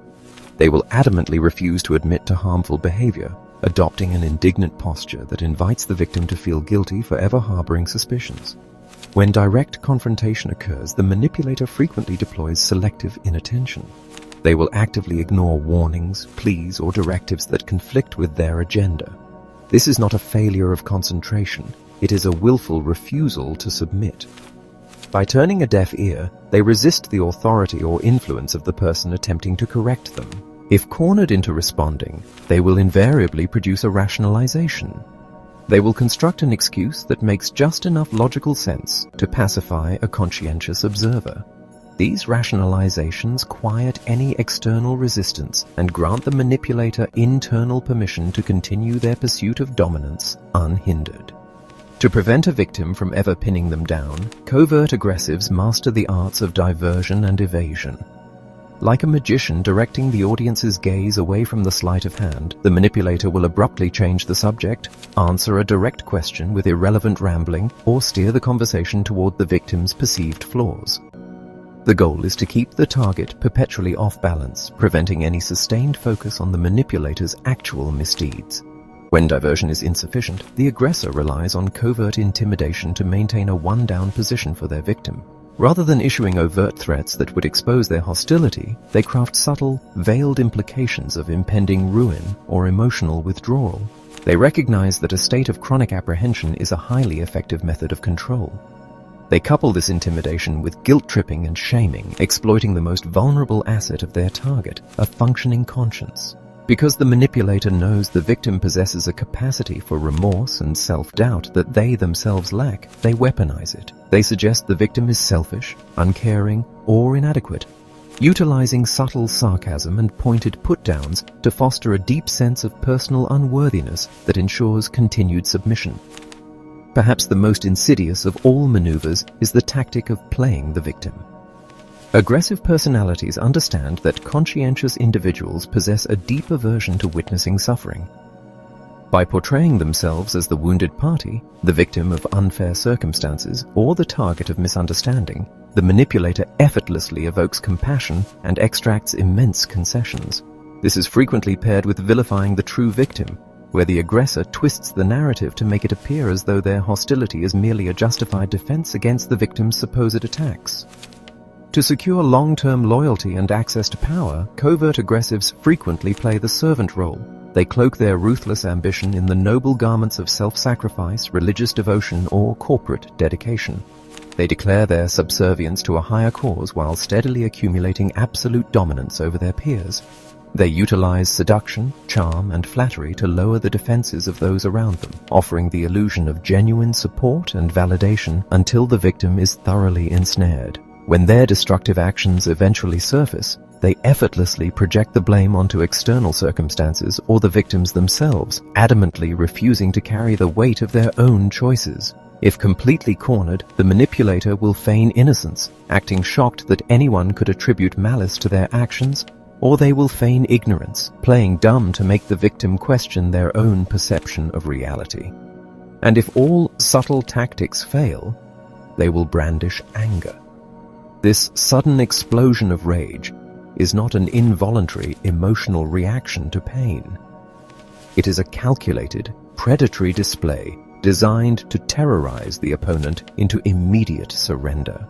They will adamantly refuse to admit to harmful behavior, adopting an indignant posture that invites the victim to feel guilty for ever harboring suspicions. When direct confrontation occurs, the manipulator frequently deploys selective inattention. They will actively ignore warnings, pleas, or directives that conflict with their agenda. This is not a failure of concentration, it is a willful refusal to submit. By turning a deaf ear, they resist the authority or influence of the person attempting to correct them. If cornered into responding, they will invariably produce a rationalization. They will construct an excuse that makes just enough logical sense to pacify a conscientious observer. These rationalizations quiet any external resistance and grant the manipulator internal permission to continue their pursuit of dominance unhindered. To prevent a victim from ever pinning them down, covert aggressives master the arts of diversion and evasion. Like a magician directing the audience's gaze away from the sleight of hand, the manipulator will abruptly change the subject, answer a direct question with irrelevant rambling, or steer the conversation toward the victim's perceived flaws. The goal is to keep the target perpetually off balance, preventing any sustained focus on the manipulator's actual misdeeds. When diversion is insufficient, the aggressor relies on covert intimidation to maintain a one-down position for their victim. Rather than issuing overt threats that would expose their hostility, they craft subtle, veiled implications of impending ruin or emotional withdrawal. They recognize that a state of chronic apprehension is a highly effective method of control. They couple this intimidation with guilt-tripping and shaming, exploiting the most vulnerable asset of their target, a functioning conscience. Because the manipulator knows the victim possesses a capacity for remorse and self-doubt that they themselves lack, they weaponize it. They suggest the victim is selfish, uncaring, or inadequate, utilizing subtle sarcasm and pointed put-downs to foster a deep sense of personal unworthiness that ensures continued submission. Perhaps the most insidious of all maneuvers is the tactic of playing the victim. Aggressive personalities understand that conscientious individuals possess a deep aversion to witnessing suffering. By portraying themselves as the wounded party, the victim of unfair circumstances, or the target of misunderstanding, the manipulator effortlessly evokes compassion and extracts immense concessions. This is frequently paired with vilifying the true victim, where the aggressor twists the narrative to make it appear as though their hostility is merely a justified defense against the victim's supposed attacks. To secure long-term loyalty and access to power, covert aggressives frequently play the servant role. They cloak their ruthless ambition in the noble garments of self-sacrifice, religious devotion, or corporate dedication. They declare their subservience to a higher cause while steadily accumulating absolute dominance over their peers. They utilize seduction, charm, and flattery to lower the defenses of those around them, offering the illusion of genuine support and validation until the victim is thoroughly ensnared. When their destructive actions eventually surface, they effortlessly project the blame onto external circumstances or the victims themselves, adamantly refusing to carry the weight of their own choices. If completely cornered, the manipulator will feign innocence, acting shocked that anyone could attribute malice to their actions, or they will feign ignorance, playing dumb to make the victim question their own perception of reality. And if all subtle tactics fail, they will brandish anger. This sudden explosion of rage is not an involuntary emotional reaction to pain. It is a calculated, predatory display designed to terrorize the opponent into immediate surrender.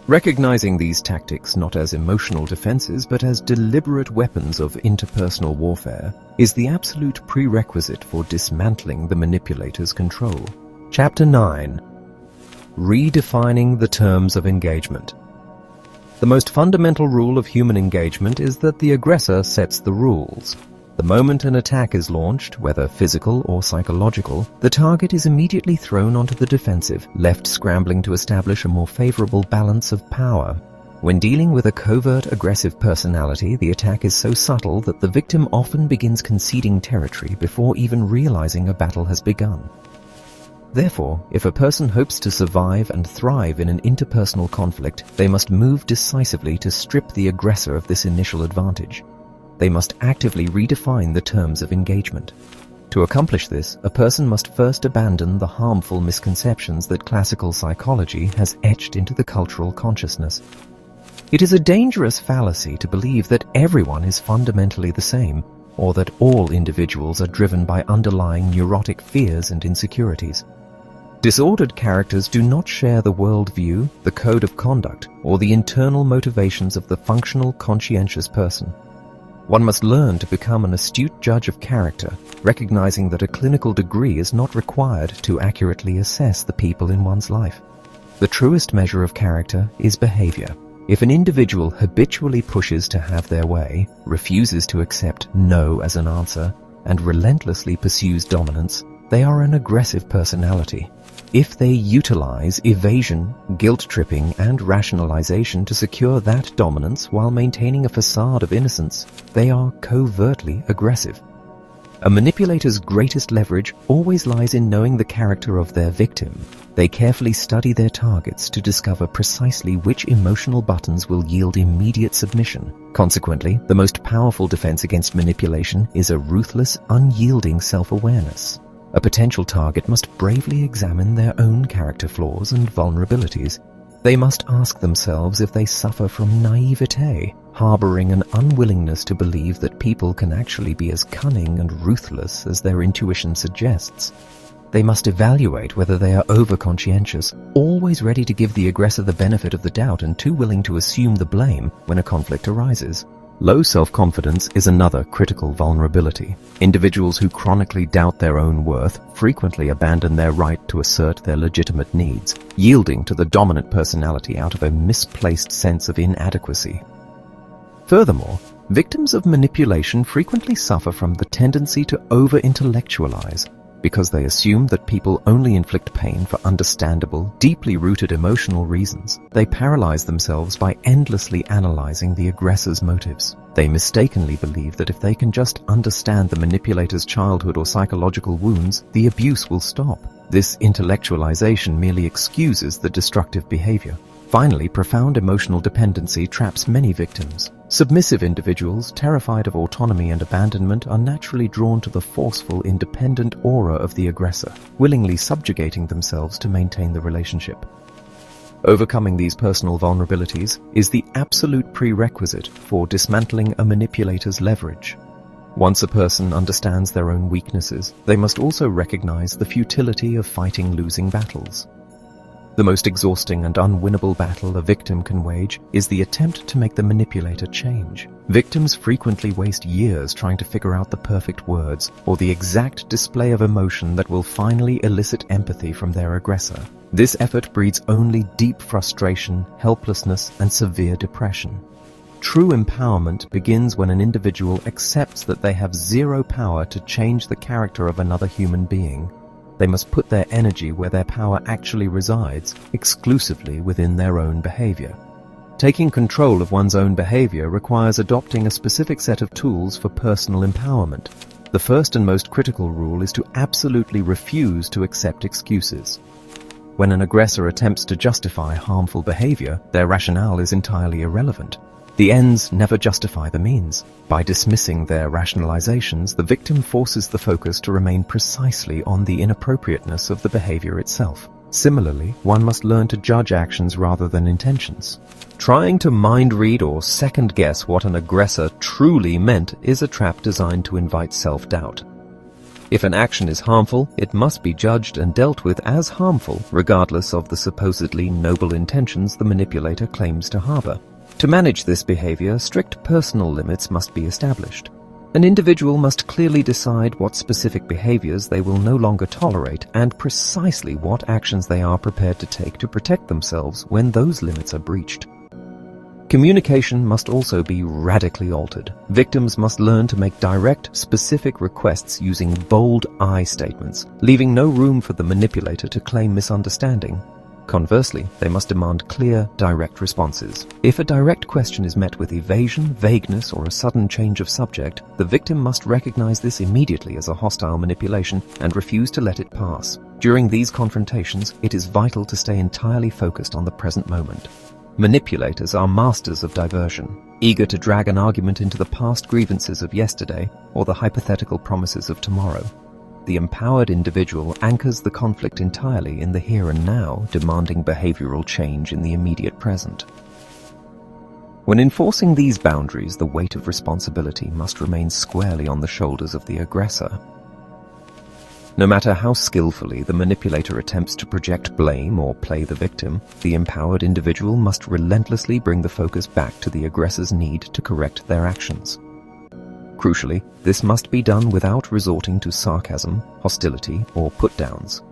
Recognizing these tactics not as emotional defenses but as deliberate weapons of interpersonal warfare is the absolute prerequisite for dismantling the manipulator's control. Chapter 9. Redefining the terms of engagement. The most fundamental rule of human engagement is that the aggressor sets the rules. The moment an attack is launched, whether physical or psychological, the target is immediately thrown onto the defensive, left scrambling to establish a more favorable balance of power. When dealing with a covert aggressive personality, the attack is so subtle that the victim often begins conceding territory before even realizing a battle has begun. Therefore, if a person hopes to survive and thrive in an interpersonal conflict, they must move decisively to strip the aggressor of this initial advantage. They must actively redefine the terms of engagement. To accomplish this, a person must first abandon the harmful misconceptions that classical psychology has etched into the cultural consciousness. It is a dangerous fallacy to believe that everyone is fundamentally the same, or that all individuals are driven by underlying neurotic fears and insecurities. Disordered characters do not share the worldview, the code of conduct, or the internal motivations of the functional, conscientious person. One must learn to become an astute judge of character, recognizing that a clinical degree is not required to accurately assess the people in one's life. The truest measure of character is behavior. If an individual habitually pushes to have their way, refuses to accept no as an answer, and relentlessly pursues dominance, they are an aggressive personality. If they utilize evasion, guilt-tripping, and rationalization to secure that dominance while maintaining a facade of innocence, they are covertly aggressive. A manipulator's greatest leverage always lies in knowing the character of their victim. They carefully study their targets to discover precisely which emotional buttons will yield immediate submission. Consequently, the most powerful defense against manipulation is a ruthless, unyielding self-awareness. A potential target must bravely examine their own character flaws and vulnerabilities. They must ask themselves if they suffer from naivete, harboring an unwillingness to believe that people can actually be as cunning and ruthless as their intuition suggests. They must evaluate whether they are over-conscientious, always ready to give the aggressor the benefit of the doubt and too willing to assume the blame when a conflict arises. Low self-confidence is another critical vulnerability. Individuals who chronically doubt their own worth frequently abandon their right to assert their legitimate needs, yielding to the dominant personality out of a misplaced sense of inadequacy. Furthermore, victims of manipulation frequently suffer from the tendency to over-intellectualize, because they assume that people only inflict pain for understandable, deeply rooted emotional reasons. They paralyze themselves by endlessly analyzing the aggressor's motives. They mistakenly believe that if they can just understand the manipulator's childhood or psychological wounds, the abuse will stop. This intellectualization merely excuses the destructive behavior. Finally, profound emotional dependency traps many victims. Submissive individuals, terrified of autonomy and abandonment, are naturally drawn to the forceful, independent aura of the aggressor, willingly subjugating themselves to maintain the relationship. Overcoming these personal vulnerabilities is the absolute prerequisite for dismantling a manipulator's leverage. Once a person understands their own weaknesses, they must also recognize the futility of fighting losing battles. The most exhausting and unwinnable battle a victim can wage is the attempt to make the manipulator change. Victims frequently waste years trying to figure out the perfect words or the exact display of emotion that will finally elicit empathy from their aggressor. This effort breeds only deep frustration, helplessness, and severe depression. True empowerment begins when an individual accepts that they have zero power to change the character of another human being. They must put their energy where their power actually resides, exclusively within their own behavior. Taking control of one's own behavior requires adopting a specific set of tools for personal empowerment. The first and most critical rule is to absolutely refuse to accept excuses. When an aggressor attempts to justify harmful behavior, their rationale is entirely irrelevant. The ends never justify the means. By dismissing their rationalizations, the victim forces the focus to remain precisely on the inappropriateness of the behavior itself. Similarly, one must learn to judge actions rather than intentions. Trying to mind-read or second-guess what an aggressor truly meant is a trap designed to invite self-doubt. If an action is harmful, it must be judged and dealt with as harmful, regardless of the supposedly noble intentions the manipulator claims to harbor. To manage this behavior, strict personal limits must be established. An individual must clearly decide what specific behaviors they will no longer tolerate and precisely what actions they are prepared to take to protect themselves when those limits are breached. Communication must also be radically altered. Victims must learn to make direct, specific requests using bold I statements, leaving no room for the manipulator to claim misunderstanding. Conversely, they must demand clear, direct responses. If a direct question is met with evasion, vagueness, or a sudden change of subject, the victim must recognize this immediately as a hostile manipulation and refuse to let it pass. During these confrontations, it is vital to stay entirely focused on the present moment. Manipulators are masters of diversion, eager to drag an argument into the past grievances of yesterday or the hypothetical promises of tomorrow. The empowered individual anchors the conflict entirely in the here and now, demanding behavioral change in the immediate present. When enforcing these boundaries, the weight of responsibility must remain squarely on the shoulders of the aggressor. No matter how skillfully the manipulator attempts to project blame or play the victim, the empowered individual must relentlessly bring the focus back to the aggressor's need to correct their actions. Crucially, this must be done without resorting to sarcasm, hostility, or put-downs.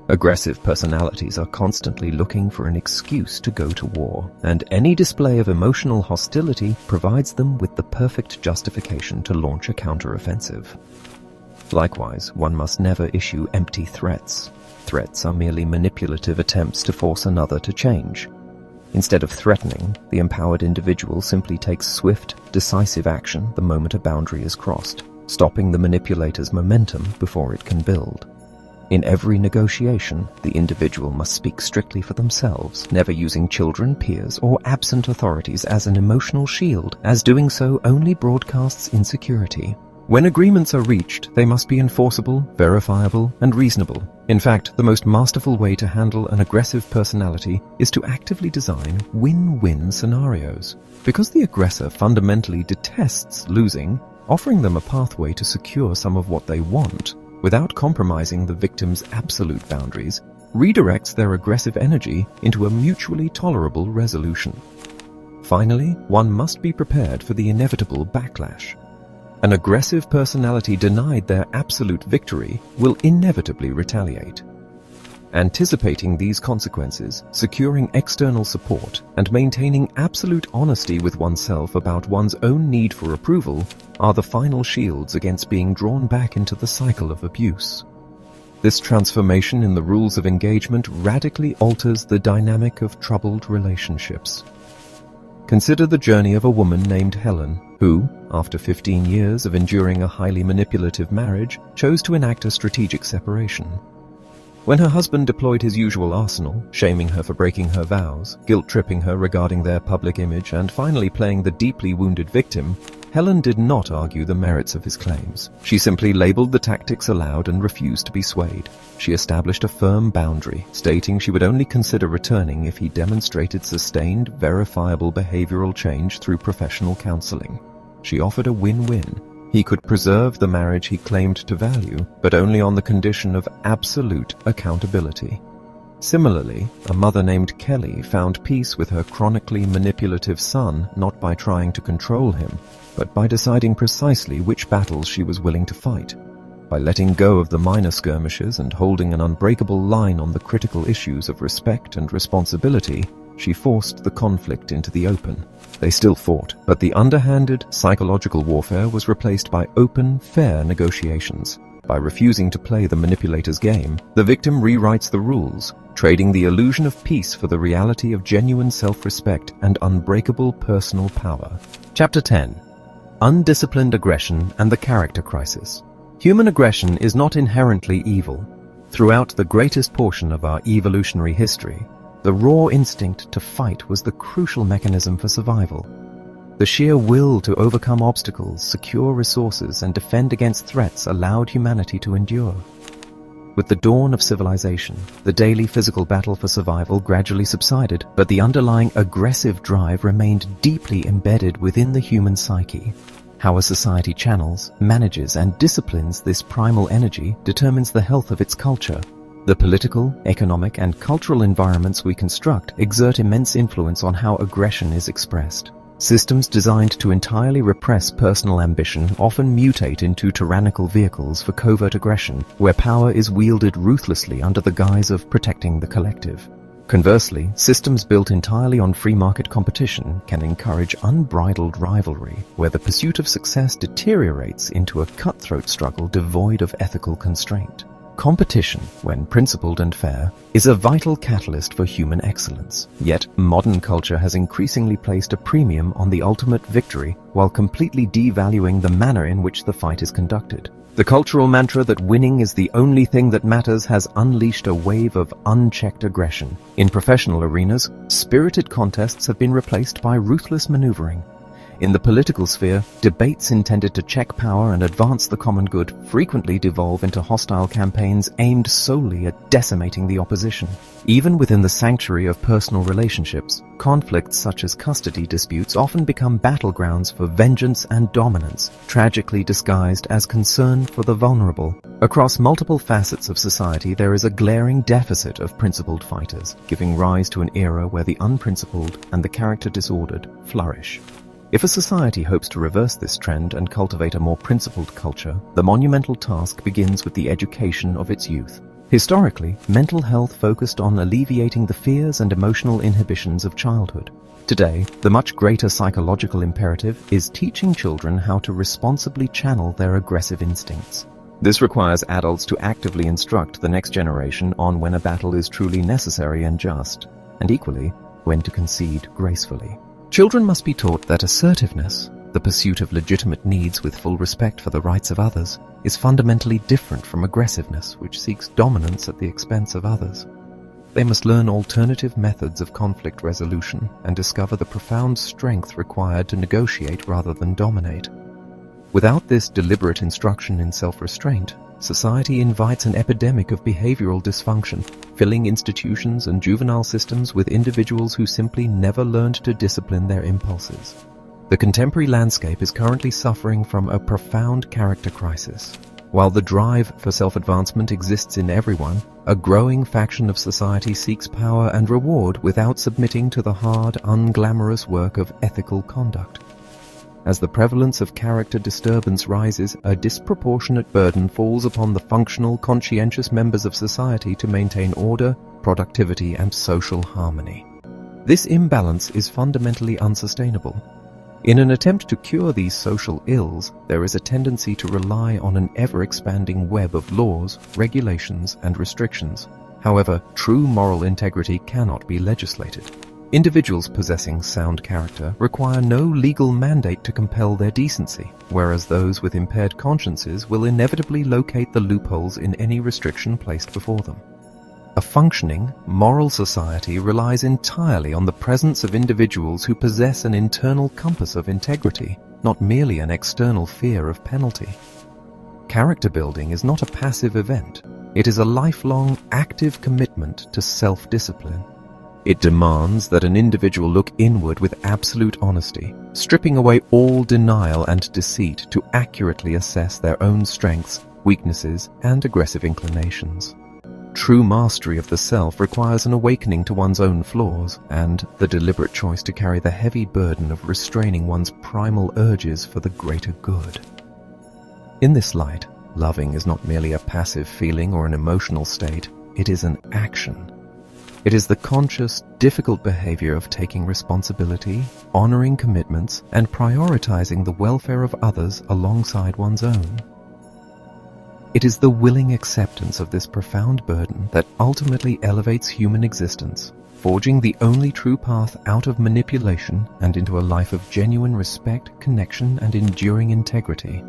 Aggressive personalities are constantly looking for an excuse to go to war, and any display of emotional hostility provides them with the perfect justification to launch a counteroffensive. Likewise, one must never issue empty threats. Threats are merely manipulative attempts to force another to change. Instead of threatening, the empowered individual simply takes swift, decisive action the moment a boundary is crossed, stopping the manipulator's momentum before it can build. In every negotiation, the individual must speak strictly for themselves, never using children, peers, or absent authorities as an emotional shield, as doing so only broadcasts insecurity. When agreements are reached, they must be enforceable, verifiable, and reasonable. In fact, the most masterful way to handle an aggressive personality is to actively design win-win scenarios. Because the aggressor fundamentally detests losing, offering them a pathway to secure some of what they want, without compromising the victim's absolute boundaries, redirects their aggressive energy into a mutually tolerable resolution. Finally, one must be prepared for the inevitable backlash. An aggressive personality denied their absolute victory will inevitably retaliate. Anticipating these consequences, securing external support, and maintaining absolute honesty with oneself about one's own need for approval are the final shields against being drawn back into the cycle of abuse. This transformation in the rules of engagement radically alters the dynamic of troubled relationships. Consider the journey of a woman named Helen, who, after 15 years of enduring a highly manipulative marriage, chose to enact a strategic separation. When her husband deployed his usual arsenal, shaming her for breaking her vows, guilt-tripping her regarding their public image, and finally playing the deeply wounded victim, Helen did not argue the merits of his claims. She simply labeled the tactics allowed and refused to be swayed. She established a firm boundary, stating she would only consider returning if he demonstrated sustained, verifiable behavioral change through professional counseling. She offered a win-win. He could preserve the marriage he claimed to value, but only on the condition of absolute accountability. Similarly, a mother named Kelly found peace with her chronically manipulative son not by trying to control him, but by deciding precisely which battles she was willing to fight. By letting go of the minor skirmishes and holding an unbreakable line on the critical issues of respect and responsibility, she forced the conflict into the open. They still fought, but the underhanded, psychological warfare was replaced by open, fair negotiations. By refusing to play the manipulator's game, the victim rewrites the rules, trading the illusion of peace for the reality of genuine self-respect and unbreakable personal power. Chapter 10. Undisciplined Aggression and the Character Crisis. Human aggression is not inherently evil. Throughout the greatest portion of our evolutionary history, the raw instinct to fight was the crucial mechanism for survival. The sheer will to overcome obstacles, secure resources, and defend against threats allowed humanity to endure. With the dawn of civilization, the daily physical battle for survival gradually subsided, but the underlying aggressive drive remained deeply embedded within the human psyche. How a society channels, manages, and disciplines this primal energy determines the health of its culture. The political, economic, and cultural environments we construct exert immense influence on how aggression is expressed. Systems designed to entirely repress personal ambition often mutate into tyrannical vehicles for covert aggression, where power is wielded ruthlessly under the guise of protecting the collective. Conversely, systems built entirely on free market competition can encourage unbridled rivalry, where the pursuit of success deteriorates into a cutthroat struggle devoid of ethical constraint. Competition, when principled and fair, is a vital catalyst for human excellence. Yet, modern culture has increasingly placed a premium on the ultimate victory while completely devaluing the manner in which the fight is conducted. The cultural mantra that winning is the only thing that matters has unleashed a wave of unchecked aggression. In professional arenas, spirited contests have been replaced by ruthless maneuvering. In the political sphere, debates intended to check power and advance the common good frequently devolve into hostile campaigns aimed solely at decimating the opposition. Even within the sanctuary of personal relationships, conflicts such as custody disputes often become battlegrounds for vengeance and dominance, tragically disguised as concern for the vulnerable. Across multiple facets of society, there is a glaring deficit of principled fighters, giving rise to an era where the unprincipled and the character disordered flourish. If a society hopes to reverse this trend and cultivate a more principled culture, the monumental task begins with the education of its youth. Historically, mental health focused on alleviating the fears and emotional inhibitions of childhood. Today, the much greater psychological imperative is teaching children how to responsibly channel their aggressive instincts. This requires adults to actively instruct the next generation on when a battle is truly necessary and just, and equally, when to concede gracefully. Children must be taught that assertiveness, the pursuit of legitimate needs with full respect for the rights of others, is fundamentally different from aggressiveness, which seeks dominance at the expense of others. They must learn alternative methods of conflict resolution and discover the profound strength required to negotiate rather than dominate. Without this deliberate instruction in self-restraint, society invites an epidemic of behavioral dysfunction, filling institutions and juvenile systems with individuals who simply never learned to discipline their impulses. The contemporary landscape is currently suffering from a profound character crisis. While the drive for self-advancement exists in everyone, a growing faction of society seeks power and reward without submitting to the hard, unglamorous work of ethical conduct. As the prevalence of character disturbance rises, a disproportionate burden falls upon the functional, conscientious members of society to maintain order, productivity, and social harmony. This imbalance is fundamentally unsustainable. In an attempt to cure these social ills, there is a tendency to rely on an ever-expanding web of laws, regulations, and restrictions. However, true moral integrity cannot be legislated. Individuals possessing sound character require no legal mandate to compel their decency, whereas those with impaired consciences will inevitably locate the loopholes in any restriction placed before them. A functioning, moral society relies entirely on the presence of individuals who possess an internal compass of integrity, not merely an external fear of penalty. Character building is not a passive event. It is a lifelong, active commitment to self-discipline. It demands that an individual look inward with absolute honesty, stripping away all denial and deceit to accurately assess their own strengths, weaknesses, and aggressive inclinations. True mastery of the self requires an awakening to one's own flaws and the deliberate choice to carry the heavy burden of restraining one's primal urges for the greater good. In this light, loving is not merely a passive feeling or an emotional state, it is an action. It is the conscious, difficult behavior of taking responsibility, honoring commitments, and prioritizing the welfare of others alongside one's own. It is the willing acceptance of this profound burden that ultimately elevates human existence, forging the only true path out of manipulation and into a life of genuine respect, connection, and enduring integrity.